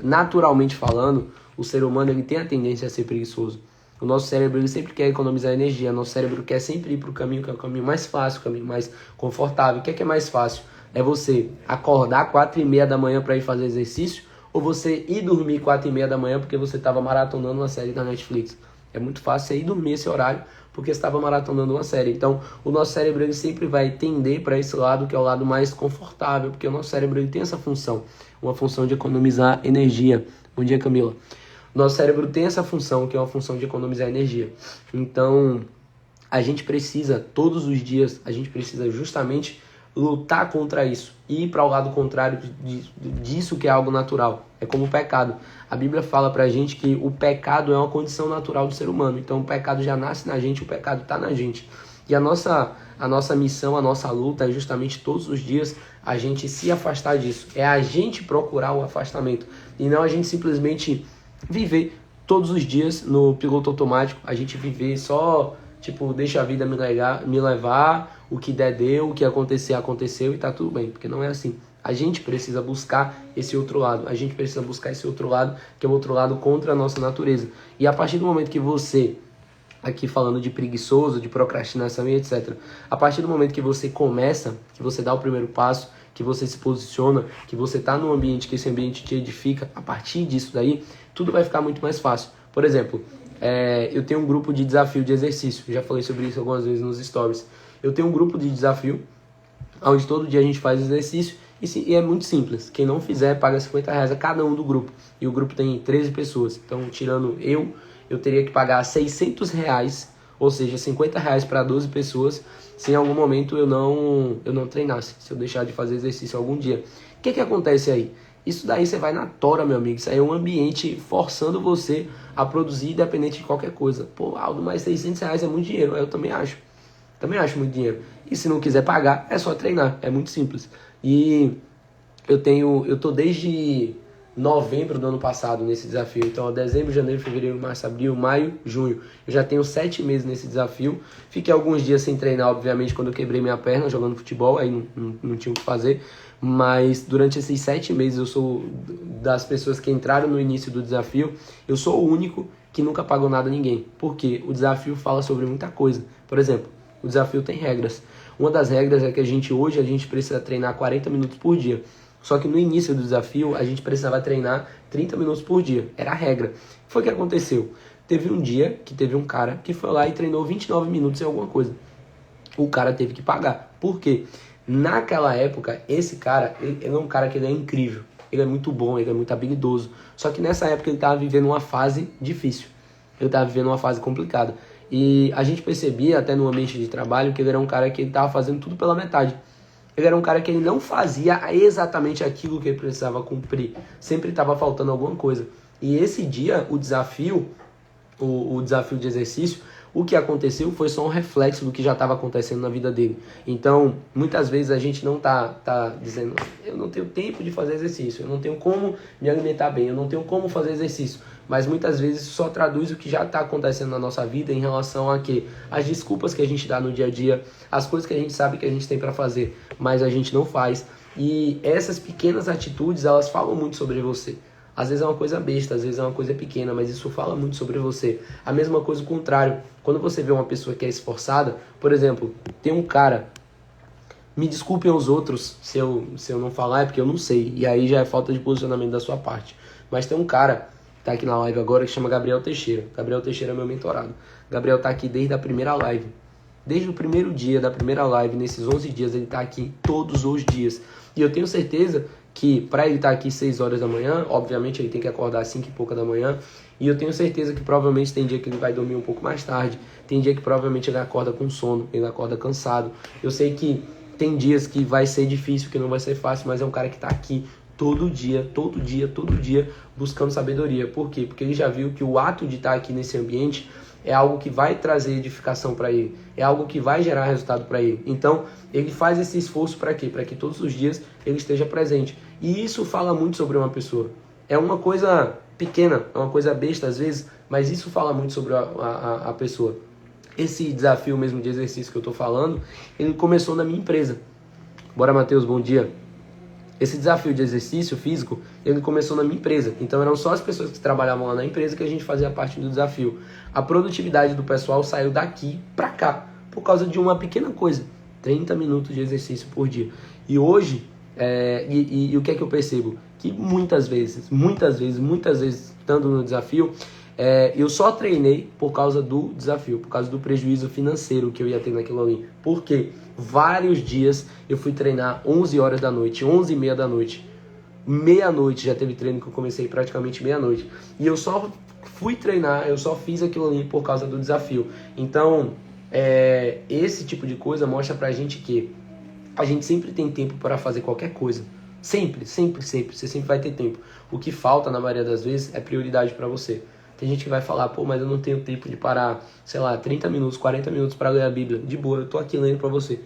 Naturalmente falando, o ser humano ele tem a tendência a ser preguiçoso. O nosso cérebro ele sempre quer economizar energia. O nosso cérebro quer sempre ir pro caminho que é o caminho mais fácil, o caminho mais confortável. O que é mais fácil? É você acordar 4h30 da manhã para ir fazer exercício ou você ir dormir 4h30 da manhã porque você estava maratonando uma série da Netflix? É muito fácil você ir dormir esse horário porque você estava maratonando uma série. Então, o nosso cérebro ele sempre vai tender para esse lado que é o lado mais confortável, porque o nosso cérebro ele tem essa função, uma função de economizar energia. Bom dia, Camila. Nosso cérebro tem essa função, que é uma função de economizar energia. Então, a gente precisa, todos os dias, a gente precisa justamente lutar contra isso e ir para o lado contrário disso que é algo natural. É como o pecado. A Bíblia fala pra gente que o pecado é uma condição natural do ser humano. Então o pecado já nasce na gente, o pecado está na gente. E a nossa missão, a nossa luta é justamente todos os dias a gente se afastar disso. É a gente procurar o afastamento e não a gente simplesmente viver todos os dias no piloto automático. A gente viver só, tipo, deixa a vida me levar, o que der deu, o que acontecer aconteceu e tá tudo bem, porque não é assim. A gente precisa buscar esse outro lado, a gente precisa buscar esse outro lado, que é o outro lado contra a nossa natureza. E a partir do momento que você, aqui falando de preguiçoso, de procrastinação e etc., a partir do momento que você começa, que você dá o primeiro passo, que você se posiciona, que você tá num ambiente, que esse ambiente te edifica, a partir disso daí, tudo vai ficar muito mais fácil. Por exemplo, eu tenho um grupo de desafio de exercício, já falei sobre isso algumas vezes nos stories. Eu tenho um grupo de desafio, onde todo dia a gente faz exercício, e é muito simples. Quem não fizer, paga R$50 a cada um do grupo. E o grupo tem 13 pessoas. Então, tirando eu teria que pagar R$600, ou seja, R$50 para 12 pessoas, se em algum momento eu não treinasse, se eu deixar de fazer exercício algum dia. O que acontece aí? Isso daí você vai na tora, meu amigo. Isso aí é um ambiente forçando você a produzir independente de qualquer coisa. Pô, Aldo, mas R$600 é muito dinheiro. Eu também acho. Também acho muito dinheiro. E se não quiser pagar, é só treinar. É muito simples. E eu tô desde novembro do ano passado nesse desafio. Então, dezembro, janeiro, fevereiro, março, abril, maio, junho. Eu já tenho 7 meses nesse desafio. Fiquei alguns dias sem treinar, obviamente, quando eu quebrei minha perna jogando futebol. Aí não tinha o que fazer. Mas durante esses 7 meses eu sou das pessoas que entraram no início do desafio. Eu sou o único que nunca pagou nada a ninguém. Porque o desafio fala sobre muita coisa. Por exemplo, o desafio tem regras. Uma das regras é que a gente precisa treinar 40 minutos por dia. Só que no início do desafio, a gente precisava treinar 30 minutos por dia. Era a regra. Foi o que aconteceu. Teve um dia que teve um cara que foi lá e treinou 29 minutos em alguma coisa. o cara teve que pagar. Por quê? Naquela época, esse cara, ele é um cara que ele é incrível. Ele é muito bom, ele é muito habilidoso. Só que nessa época ele estava vivendo uma fase difícil. Ele estava vivendo uma fase complicada. E a gente percebia até no ambiente de trabalho que ele era um cara que ele estava fazendo tudo pela metade. Ele era um cara que ele não fazia exatamente aquilo que ele precisava cumprir. Sempre estava faltando alguma coisa. E esse dia, o desafio de exercício, o que aconteceu foi só um reflexo do que já estava acontecendo na vida dele. Então, muitas vezes a gente não tá dizendo, eu não tenho tempo de fazer exercício, eu não tenho como me alimentar bem, eu não tenho como fazer exercício. Mas muitas vezes só traduz o que já está acontecendo na nossa vida em relação a que as desculpas que a gente dá no dia a dia, as coisas que a gente sabe que a gente tem para fazer, mas a gente não faz. E essas pequenas atitudes, elas falam muito sobre você. Às vezes é uma coisa besta, às vezes é uma coisa pequena, mas isso fala muito sobre você. A mesma coisa o contrário. Quando você vê uma pessoa que é esforçada, por exemplo, tem um cara, me desculpem os outros se eu não falar, é porque eu não sei, e aí já é falta de posicionamento da sua parte. Mas tem um cara, tá aqui na live agora, que chama Gabriel Teixeira. Gabriel Teixeira é meu mentorado. Gabriel tá aqui desde a primeira live. Desde o primeiro dia da primeira live, nesses 11 dias, ele tá aqui todos os dias. E eu tenho certeza que para ele estar aqui 6 horas da manhã, obviamente ele tem que acordar às 5 e pouca da manhã, e eu tenho certeza que provavelmente tem dia que ele vai dormir um pouco mais tarde, tem dia que provavelmente ele acorda com sono, ele acorda cansado. Eu sei que tem dias que vai ser difícil, que não vai ser fácil, mas é um cara que está aqui todo dia, buscando sabedoria. Por quê? Porque ele já viu que o ato de estar aqui nesse ambiente é algo que vai trazer edificação para ele, é algo que vai gerar resultado para ele. Então, ele faz esse esforço para quê? Para que todos os dias ele esteja presente. E isso fala muito sobre uma pessoa. É uma coisa pequena, é uma coisa besta às vezes, mas isso fala muito sobre a pessoa. Esse desafio mesmo de exercício que eu estou falando, ele começou na minha empresa. Bora, Matheus, bom dia. Esse desafio de exercício físico, ele começou na minha empresa. Então eram só as pessoas que trabalhavam lá na empresa que a gente fazia parte do desafio. A produtividade do pessoal saiu daqui para cá, por causa de uma pequena coisa. 30 minutos de exercício por dia. E hoje, o que é que eu percebo? Que muitas vezes, estando no desafio, eu só treinei por causa do desafio, por causa do prejuízo financeiro que eu ia ter naquilo ali. Por quê? Vários dias eu fui treinar 11 horas da noite, 11h30 da noite. Meia-noite já teve treino que eu comecei praticamente meia-noite. E eu só fui treinar, eu só fiz aquilo ali por causa do desafio. Então, esse tipo de coisa mostra pra gente que a gente sempre tem tempo para fazer qualquer coisa. Sempre. Você sempre vai ter tempo. O que falta, na maioria das vezes, é prioridade para você. Tem gente que vai falar, pô, mas eu não tenho tempo de parar, 30 minutos, 40 minutos para ler a Bíblia. De boa, eu tô aqui lendo para você.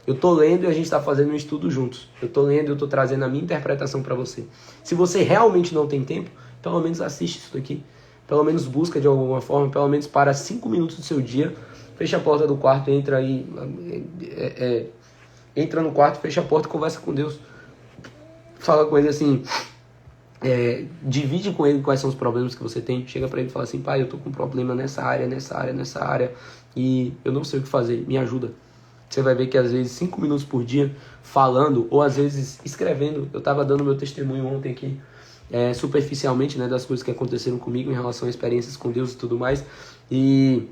Eu tô lendo e a gente tá fazendo um estudo juntos. Eu tô lendo e eu tô trazendo a minha interpretação para você. Se você realmente não tem tempo, pelo menos assiste isso daqui. Pelo menos busca de alguma forma, pelo menos para 5 minutos do seu dia. Fecha a porta do quarto, entra aí, entra no quarto, fecha a porta e conversa com Deus. Fala com ele assim, divide com ele quais são os problemas que você tem. Chega pra ele e fala assim, pai, eu tô com um problema nessa área, e eu não sei o que fazer, me ajuda. Você vai ver que às vezes 5 minutos por dia falando, ou às vezes escrevendo. Eu tava dando meu testemunho ontem aqui, superficialmente, né, das coisas que aconteceram comigo em relação a experiências com Deus e tudo mais. E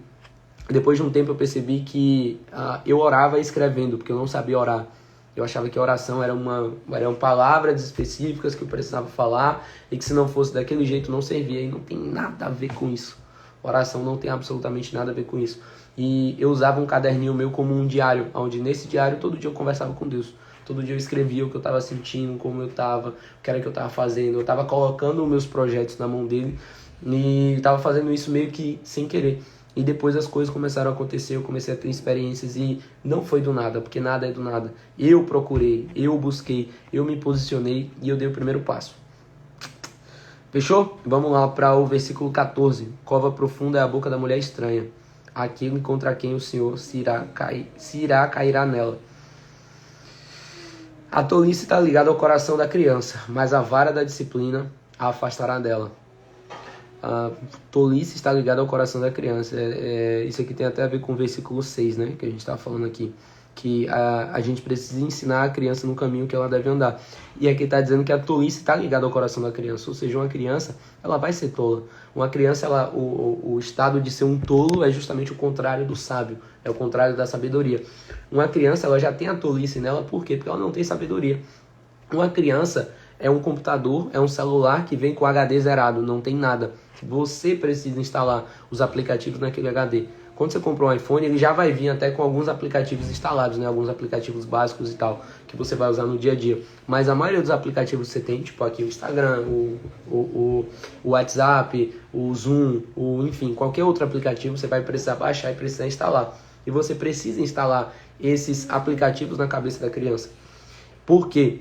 depois de um tempo eu percebi que eu orava escrevendo, porque eu não sabia orar. Eu achava que a oração eram palavras específicas que eu precisava falar e que se não fosse daquele jeito não servia. E não tem nada a ver com isso. Oração não tem absolutamente nada a ver com isso. E eu usava um caderninho meu como um diário, onde nesse diário todo dia eu conversava com Deus. Todo dia eu escrevia o que eu estava sentindo, como eu estava, o que era que eu estava fazendo. Eu estava colocando os meus projetos na mão dele e estava fazendo isso meio que sem querer. E depois as coisas começaram a acontecer, eu comecei a ter experiências e não foi do nada, porque nada é do nada. Eu procurei, eu busquei, eu me posicionei e eu dei o primeiro passo. Fechou? Vamos lá para o versículo 14. Cova profunda é a boca da mulher estranha. Aquele contra quem o Senhor se irá cairá nela. A tolice está ligada ao coração da criança, mas a vara da disciplina a afastará dela. A tolice está ligada ao coração da criança. Isso aqui tem até a ver com o versículo 6, né, que a gente está falando aqui. que a gente precisa ensinar a criança no caminho que ela deve andar. E aqui está dizendo que a tolice está ligada ao coração da criança, ou seja, uma criança ela vai ser tola. Uma criança, o estado de ser um tolo é justamente o contrário do sábio, é o contrário da sabedoria. Uma criança ela já tem a tolice nela, por quê? Porque ela não tem sabedoria. Uma criança é um computador, é um celular que vem com HD zerado, não tem nada. Você precisa instalar os aplicativos naquele HD. Quando você compra um iPhone, ele já vai vir até com alguns aplicativos instalados, né? Alguns aplicativos básicos e tal, que você vai usar no dia a dia. Mas a maioria dos aplicativos que você tem, tipo aqui o Instagram, o WhatsApp, o Zoom, enfim, qualquer outro aplicativo, você vai precisar baixar e precisar instalar. E você precisa instalar esses aplicativos na cabeça da criança. Por quê?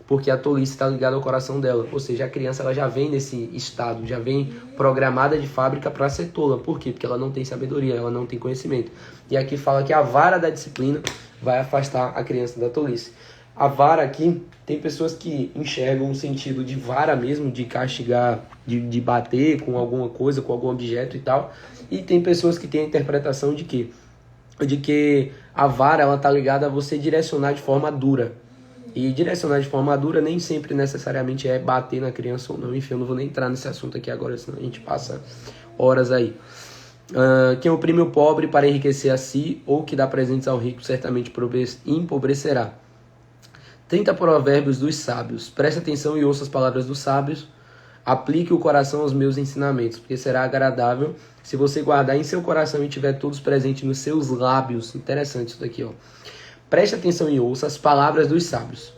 Porque a tolice está ligada ao coração dela. Ou seja, a criança ela já vem nesse estado, já vem programada de fábrica para ser tola. Por quê? Porque ela não tem sabedoria, ela não tem conhecimento. E aqui fala que a vara da disciplina vai afastar a criança da tolice. A vara aqui, tem pessoas que enxergam um sentido de vara mesmo, de castigar, de bater com alguma coisa, com algum objeto e tal. E tem pessoas que têm a interpretação de quê? De que a vara ela está ligada a você direcionar de forma dura. E direcionar de forma dura nem sempre necessariamente é bater na criança ou não. Enfim, eu não vou nem entrar nesse assunto aqui agora, senão a gente passa horas aí. Quem oprime o pobre para enriquecer a si, ou que dá presentes ao rico, certamente empobrecerá. 30 provérbios dos sábios. Preste atenção e ouça as palavras dos sábios. Aplique o coração aos meus ensinamentos, porque será agradável se você guardar em seu coração e tiver todos presentes nos seus lábios. Interessante isso daqui, ó. Preste atenção e ouça as palavras dos sábios.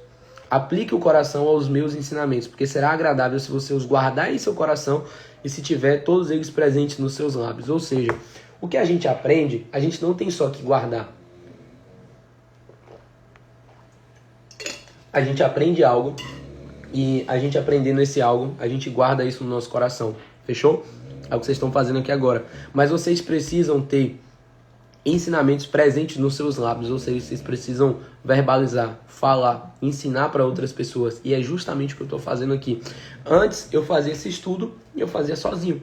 Aplique o coração aos meus ensinamentos, porque será agradável se você os guardar em seu coração e se tiver todos eles presentes nos seus lábios. Ou seja, o que a gente aprende, a gente não tem só que guardar. A gente aprende algo e a gente aprendendo esse algo, a gente guarda isso no nosso coração. Fechou? É o que vocês estão fazendo aqui agora. Mas vocês precisam ter ensinamentos presentes nos seus lábios, ou seja, vocês precisam verbalizar, falar, ensinar para outras pessoas. E é justamente o que eu estou fazendo aqui. Antes eu fazia esse estudo e eu fazia sozinho.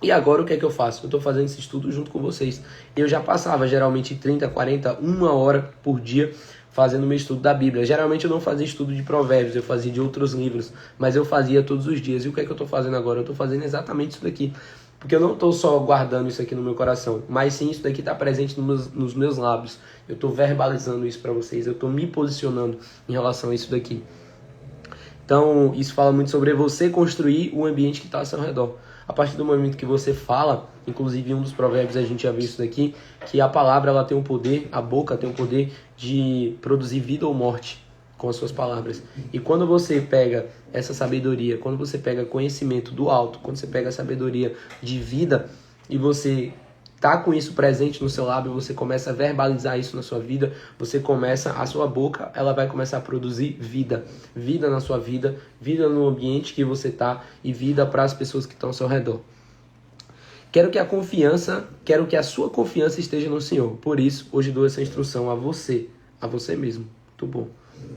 E agora o que é que eu faço? Eu estou fazendo esse estudo junto com vocês. Eu já passava geralmente 30, 40, 1 hora por dia fazendo meu estudo da Bíblia. Geralmente eu não fazia estudo de provérbios, eu fazia de outros livros, mas eu fazia todos os dias. E o que é que eu estou fazendo agora? Eu estou fazendo exatamente isso daqui. Porque eu não estou só guardando isso aqui no meu coração, mas sim isso daqui está presente nos meus lábios. Eu estou verbalizando isso para vocês, eu estou me posicionando em relação a isso daqui. Então, isso fala muito sobre você construir o ambiente que está ao seu redor. A partir do momento que você fala, inclusive em um dos provérbios a gente já viu isso daqui, que a palavra ela tem um poder, a boca tem um poder de produzir vida ou morte com as suas palavras. E quando você pega essa sabedoria, quando você pega conhecimento do alto, quando você pega a sabedoria de vida e você tá com isso presente no seu lábio, você começa a verbalizar isso na sua vida, a sua boca, ela vai começar a produzir vida. Vida na sua vida, vida no ambiente que você tá e vida para as pessoas que estão ao seu redor. Quero que a sua confiança esteja no Senhor. Por isso, hoje dou essa instrução a você mesmo. Muito bom.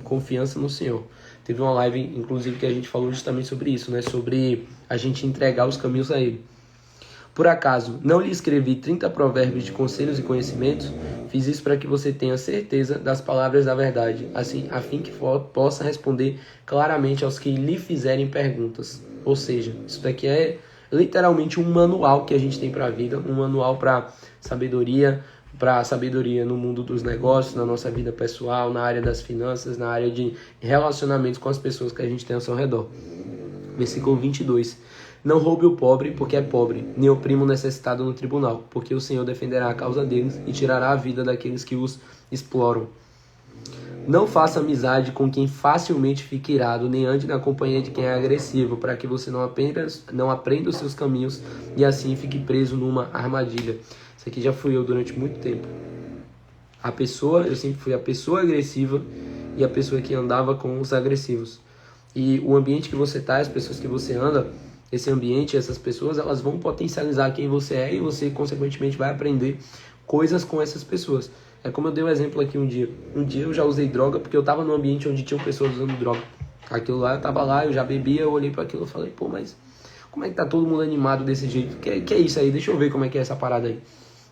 Confiança no Senhor. Teve uma live, inclusive, que a gente falou justamente sobre isso, né? Sobre a gente entregar os caminhos a Ele. Por acaso, não lhe escrevi 30 provérbios de conselhos e conhecimentos? Fiz isso para que você tenha certeza das palavras da verdade, assim, a fim que possa responder claramente aos que lhe fizerem perguntas. Ou seja, isso daqui é literalmente um manual que a gente tem para a vida, um manual para sabedoria no mundo dos negócios, na nossa vida pessoal, na área das finanças, na área de relacionamentos com as pessoas que a gente tem ao seu redor. Versículo 22. Não roube o pobre, porque é pobre, nem oprima o necessitado no tribunal, porque o Senhor defenderá a causa deles e tirará a vida daqueles que os exploram. Não faça amizade com quem facilmente fica irado, nem ande na companhia de quem é agressivo, para que você não aprenda os seus caminhos e assim fique preso numa armadilha. Isso aqui já fui eu durante muito tempo. Eu sempre fui a pessoa agressiva e a pessoa que andava com os agressivos. E o ambiente que você está, as pessoas que você anda, esse ambiente, essas pessoas, elas vão potencializar quem você é e você, consequentemente, vai aprender coisas com essas pessoas. É como eu dei um exemplo aqui um dia. Um dia eu já usei droga porque eu estava num ambiente onde tinham pessoas usando droga. Aquilo lá, eu estava lá, eu já bebia, eu olhei para aquilo e falei, pô, mas como é que tá todo mundo animado desse jeito? Que é isso aí? Deixa eu ver como é que é essa parada aí.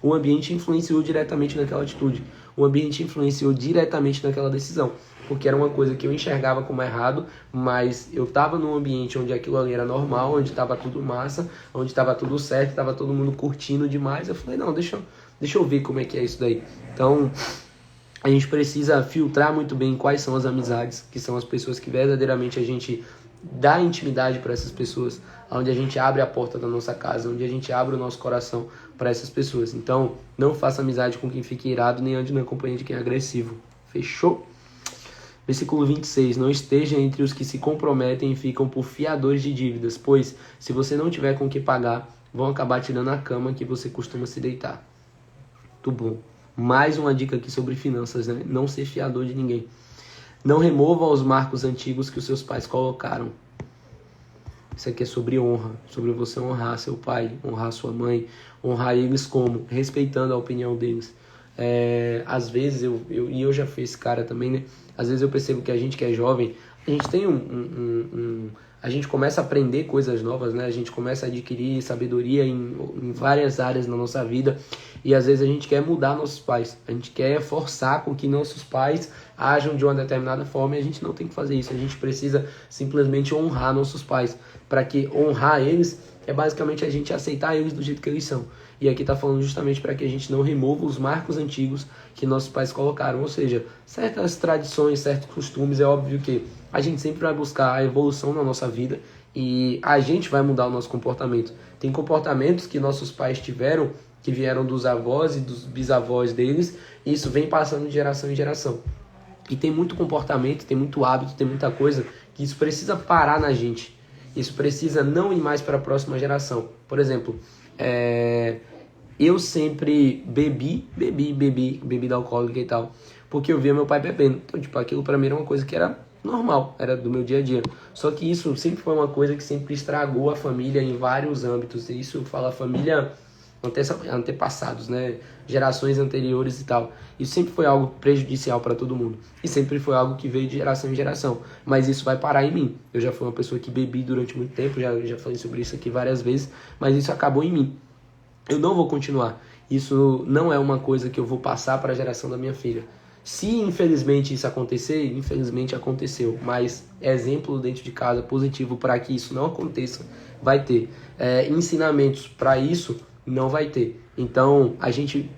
O ambiente influenciou diretamente naquela atitude. o ambiente influenciou diretamente naquela decisão, porque era uma coisa que eu enxergava como errado, mas eu estava num ambiente onde aquilo ali era normal, onde estava tudo massa, onde estava tudo certo, estava todo mundo curtindo demais. Eu falei, não, deixa eu ver como é que é isso daí. Então, a gente precisa filtrar muito bem quais são as amizades, que são as pessoas que verdadeiramente a gente dá intimidade para essas pessoas, onde a gente abre a porta da nossa casa, onde a gente abre o nosso coração para essas pessoas. Então, não faça amizade com quem fica irado, nem ande na companhia de quem é agressivo. Fechou? Versículo 26. Não esteja entre os que se comprometem e ficam por fiadores de dívidas, pois, se você não tiver com o que pagar, vão acabar tirando a cama que você costuma se deitar. Muito bom. Mais uma dica aqui sobre finanças, né? Não ser fiador de ninguém. Não remova os marcos antigos que os seus pais colocaram. Isso aqui é sobre honra, sobre você honrar seu pai, honrar sua mãe, honrar eles como? Respeitando a opinião deles. Às vezes, eu já fui esse cara também, né? Às vezes eu percebo que a gente que é jovem, a gente tem a gente começa a aprender coisas novas, né? A gente começa a adquirir sabedoria em várias áreas na nossa vida e às vezes a gente quer mudar nossos pais. A gente quer forçar com que nossos pais ajam de uma determinada forma e a gente não tem que fazer isso. A gente precisa simplesmente honrar nossos pais. Para que honrar eles é basicamente a gente aceitar eles do jeito que eles são. E aqui está falando justamente para que a gente não remova os marcos antigos que nossos pais colocaram. Ou seja, certas tradições, certos costumes, é óbvio que a gente sempre vai buscar a evolução na nossa vida e a gente vai mudar o nosso comportamento. Tem comportamentos que nossos pais tiveram, que vieram dos avós e dos bisavós deles, e isso vem passando de geração em geração. E tem muito comportamento, tem muito hábito, tem muita coisa que isso precisa parar na gente. Isso precisa não ir mais para a próxima geração. Por exemplo, eu sempre bebi bebida alcoólica e tal, porque eu via meu pai bebendo. Então, tipo, aquilo para mim era uma coisa que era normal, era do meu dia a dia. Só que isso sempre foi uma coisa que sempre estragou a família em vários âmbitos. E isso fala família antepassados, né? Gerações anteriores e tal. Isso sempre foi algo prejudicial para todo mundo. E sempre foi algo que veio de geração em geração. Mas isso vai parar em mim. Eu já fui uma pessoa que bebi durante muito tempo, já falei sobre isso aqui várias vezes, mas isso acabou em mim. Eu não vou continuar. Isso não é uma coisa que eu vou passar para a geração da minha filha. Se infelizmente isso acontecer, infelizmente aconteceu. Mas exemplo dentro de casa positivo para que isso não aconteça, vai ter. Ensinamentos para isso, não vai ter. Então, a gente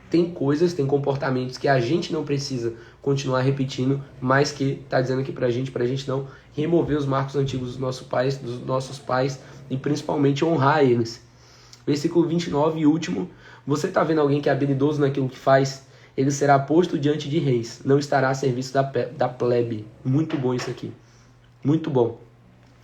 tem coisas, tem comportamentos que a gente não precisa continuar repetindo, mas que está dizendo aqui pra gente não remover os marcos antigos dos nossos pais e principalmente honrar eles. Versículo 29 e último. Você está vendo alguém que é habilidoso naquilo que faz? Ele será posto diante de reis, não estará a serviço da plebe. Muito bom isso aqui. Muito bom.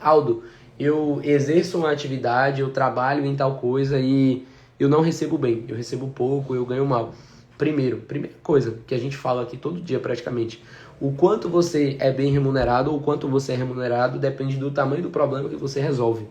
Aldo, eu exerço uma atividade, eu trabalho em tal coisa e eu não recebo bem, eu recebo pouco, eu ganho mal. Primeira coisa que a gente fala aqui todo dia praticamente, o quanto você é bem remunerado ou o quanto você é remunerado depende do tamanho do problema que você resolve.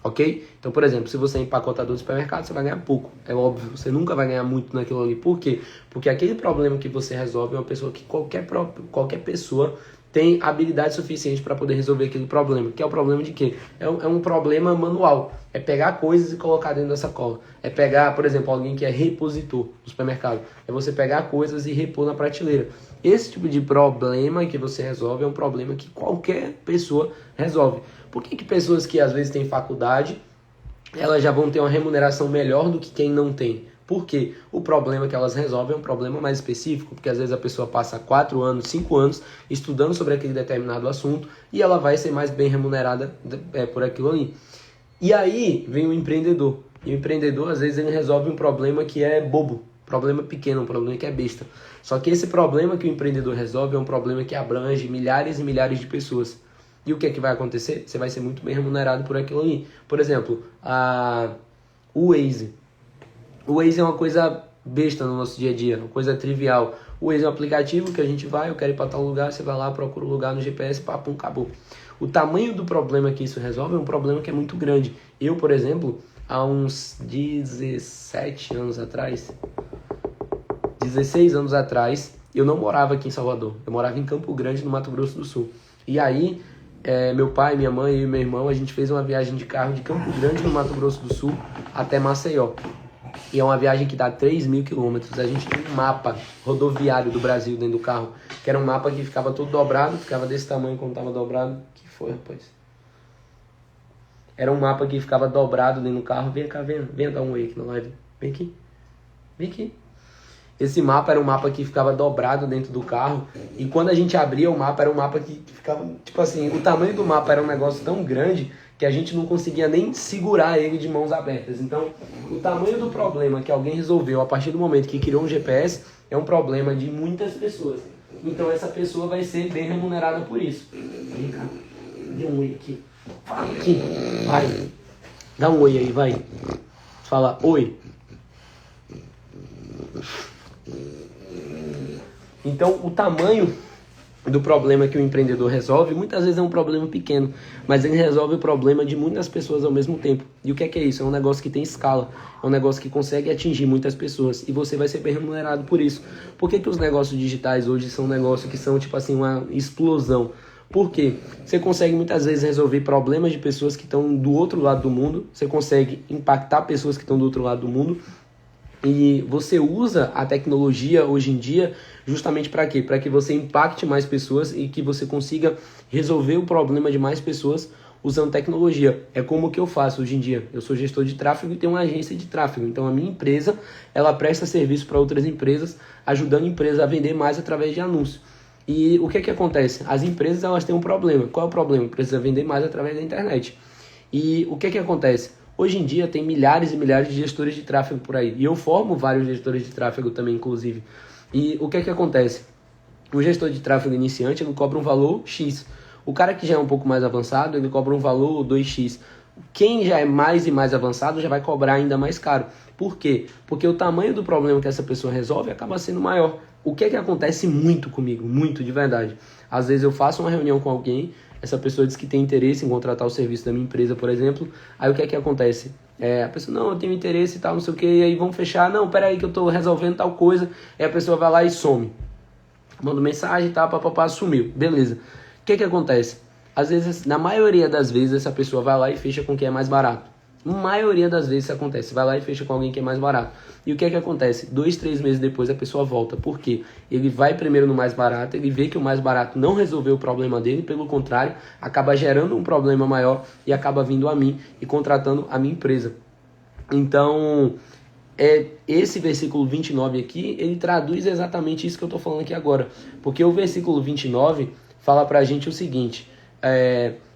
Ok? Então, por exemplo, se você é empacotador de supermercado, você vai ganhar pouco. É óbvio, você nunca vai ganhar muito naquilo ali. Por quê? Porque aquele problema que você resolve é uma pessoa que qualquer pessoa tem habilidade suficiente para poder resolver aquele problema. Que é o problema de quê? É um problema manual. É pegar coisas e colocar dentro da sacola. É pegar, por exemplo, alguém que é repositor do supermercado. É você pegar coisas e repor na prateleira. Esse tipo de problema que você resolve é um problema que qualquer pessoa resolve. Por que pessoas que às vezes têm faculdade, elas já vão ter uma remuneração melhor do que quem não tem? Porque o problema que elas resolvem é um problema mais específico, porque às vezes a pessoa passa 4 anos, 5 anos estudando sobre aquele determinado assunto e ela vai ser mais bem remunerada por aquilo ali. E aí vem o empreendedor. E o empreendedor, às vezes, ele resolve um problema que é bobo, problema pequeno, um problema que é besta. Só que esse problema que o empreendedor resolve é um problema que abrange milhares e milhares de pessoas. E o que é que vai acontecer? Você vai ser muito bem remunerado por aquilo ali. Por exemplo, o Waze. O Waze é uma coisa besta no nosso dia a dia, uma coisa trivial. O Waze é um aplicativo que a gente vai, eu quero ir para tal lugar, você vai lá, procura o lugar no GPS, papum, acabou. O tamanho do problema que isso resolve é um problema que é muito grande. Eu, por exemplo, há uns 16 anos atrás, eu não morava aqui em Salvador. Eu morava em Campo Grande, no Mato Grosso do Sul. E aí, meu pai, minha mãe e meu irmão, a gente fez uma viagem de carro de Campo Grande, no Mato Grosso do Sul, até Maceió. E é uma viagem que dá 3.000 quilômetros. A gente tem um mapa rodoviário do Brasil dentro do carro, que era um mapa que ficava todo dobrado, ficava desse tamanho quando estava dobrado. Que foi, rapaz? Era um mapa que ficava dobrado dentro do carro. Vem cá, venha dar um oi aqui na live. Vem aqui. Vem aqui. Esse mapa era um mapa que ficava dobrado dentro do carro. E quando a gente abria o mapa, era um mapa que ficava... Tipo assim, o tamanho do mapa era um negócio tão grande que a gente não conseguia nem segurar ele de mãos abertas. Então, o tamanho do problema que alguém resolveu a partir do momento que criou um GPS é um problema de muitas pessoas. Então, essa pessoa vai ser bem remunerada por isso. Vem cá. Dê um oi aqui. Fala aqui. Vai. Dá um oi aí, vai. Fala oi. Então, o tamanho do problema que o empreendedor resolve, muitas vezes é um problema pequeno, mas ele resolve o problema de muitas pessoas ao mesmo tempo. E o que é isso? É um negócio que tem escala, é um negócio que consegue atingir muitas pessoas, e você vai ser bem remunerado por isso. Por que os negócios digitais hoje são negócios que são, tipo assim, uma explosão? Porque você consegue muitas vezes resolver problemas de pessoas que estão do outro lado do mundo, você consegue impactar pessoas que estão do outro lado do mundo, e você usa a tecnologia hoje em dia justamente para quê? Para que você impacte mais pessoas e que você consiga resolver o problema de mais pessoas usando tecnologia. É como o que eu faço hoje em dia. Eu sou gestor de tráfego e tenho uma agência de tráfego. Então a minha empresa, ela presta serviço para outras empresas, ajudando a empresa a vender mais através de anúncios. E o que é que acontece? As empresas, elas têm um problema. Qual é o problema? Precisa vender mais através da internet. E o que é que acontece? Hoje em dia tem milhares e milhares de gestores de tráfego por aí. E eu formo vários gestores de tráfego também, inclusive. E o que é que acontece? O gestor de tráfego iniciante, ele cobra um valor X. O cara que já é um pouco mais avançado, ele cobra um valor 2x. Quem já é mais e mais avançado já vai cobrar ainda mais caro. Por quê? Porque o tamanho do problema que essa pessoa resolve acaba sendo maior. O que é que acontece muito comigo? Muito, de verdade. Às vezes eu faço uma reunião com alguém, essa pessoa diz que tem interesse em contratar o serviço da minha empresa, por exemplo. Aí o que é que acontece? A pessoa, não, eu tenho interesse e tal, não sei o que, e aí vamos fechar. Não, peraí que eu tô resolvendo tal coisa. Aí a pessoa vai lá e some. Manda mensagem e tal, papapá, sumiu. Beleza. O que é que acontece? Às vezes, na maioria das vezes, essa pessoa vai lá e fecha com quem é mais barato. Na maioria das vezes isso acontece. Vai lá e fecha com alguém que é mais barato. E o que é que acontece? 2, 3 meses depois a pessoa volta. Por quê? Ele vai primeiro no mais barato, ele vê que o mais barato não resolveu o problema dele, pelo contrário, acaba gerando um problema maior e acaba vindo a mim e contratando a minha empresa. Então, esse versículo 29 aqui, ele traduz exatamente isso que eu estou falando aqui agora. Porque o versículo 29 fala pra gente o seguinte,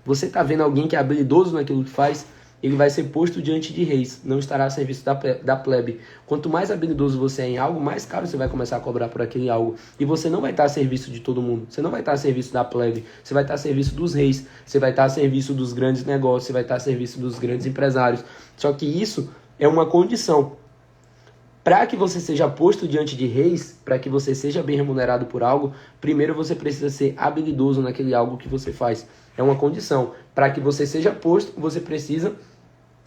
você está vendo alguém que é habilidoso naquilo que faz, ele vai ser posto diante de reis, não estará a serviço da plebe. Quanto mais habilidoso você é em algo, mais caro você vai começar a cobrar por aquele algo. E você não vai estar a serviço de todo mundo, você não vai estar a serviço da plebe, você vai estar a serviço dos reis, você vai estar a serviço dos grandes negócios, você vai estar a serviço dos grandes empresários. Só que isso é uma condição. Para que você seja posto diante de reis, para que você seja bem remunerado por algo, primeiro você precisa ser habilidoso naquele algo que você faz. É uma condição. Para que você seja posto, você precisa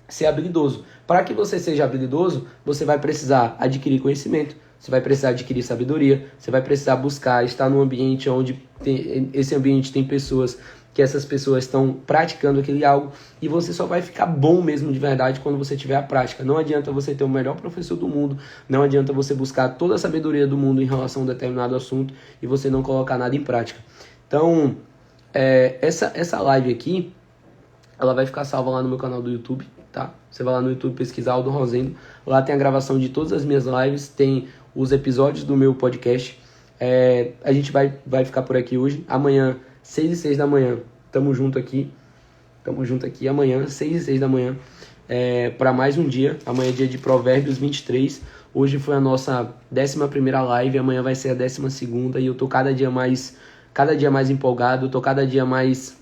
ser habilidoso. Para que você seja habilidoso, você vai precisar adquirir conhecimento, você vai precisar adquirir sabedoria, você vai precisar buscar estar num ambiente onde esse ambiente tem pessoas, que essas pessoas estão praticando aquele algo, e você só vai ficar bom mesmo de verdade quando você tiver a prática. Não adianta você ter o melhor professor do mundo, não adianta você buscar toda a sabedoria do mundo em relação a um determinado assunto e você não colocar nada em prática. Então, essa live aqui, ela vai ficar salva lá no meu canal do YouTube, tá? Você vai lá no YouTube pesquisar Aldo Rosendo, lá tem a gravação de todas as minhas lives, tem os episódios do meu podcast. A gente vai ficar por aqui hoje, amanhã 6 e 6 da manhã, tamo junto aqui amanhã, 6 e 6 da manhã, para mais um dia. Amanhã é dia de Provérbios 23, hoje foi a nossa 11ª live, amanhã vai ser a 12ª, e eu tô cada dia mais empolgado, tô cada dia mais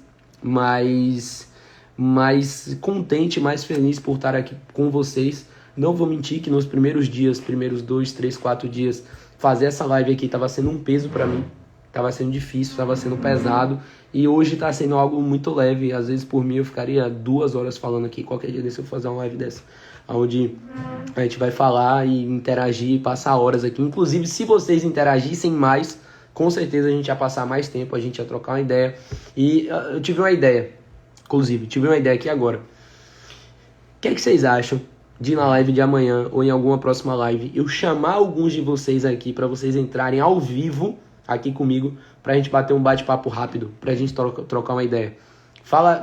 contente, mais feliz por estar aqui com vocês. Não vou mentir que nos primeiros 2, 3, 4 dias, fazer essa live aqui estava sendo um peso para mim. Estava sendo difícil, estava sendo pesado, e hoje está sendo algo muito leve. Às vezes por mim eu ficaria 2 horas falando aqui, qualquer dia desse eu vou fazer uma live dessa, onde a gente vai falar e interagir, passar horas aqui. Inclusive, se vocês interagissem mais, com certeza a gente ia passar mais tempo, a gente ia trocar uma ideia. E eu tive uma ideia aqui agora. O que é que vocês acham de na live de amanhã ou em alguma próxima live eu chamar alguns de vocês aqui para vocês entrarem ao vivo aqui comigo pra gente bater um bate-papo rápido, pra gente trocar uma ideia.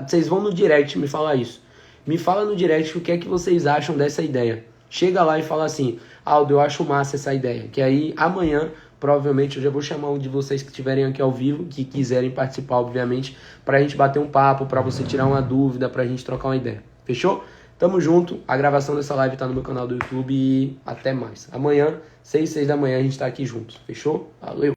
Vocês vão no direct me falar isso. Me fala no direct o que é que vocês acham dessa ideia. Chega lá e fala assim: Aldo, eu acho massa essa ideia. Que aí amanhã, provavelmente, eu já vou chamar um de vocês que estiverem aqui ao vivo, que quiserem participar, obviamente, pra gente bater um papo, pra você tirar uma dúvida, pra gente trocar uma ideia. Fechou? Tamo junto. A gravação dessa live tá no meu canal do YouTube e até mais. Amanhã, 6 da manhã, a gente tá aqui juntos. Fechou? Valeu!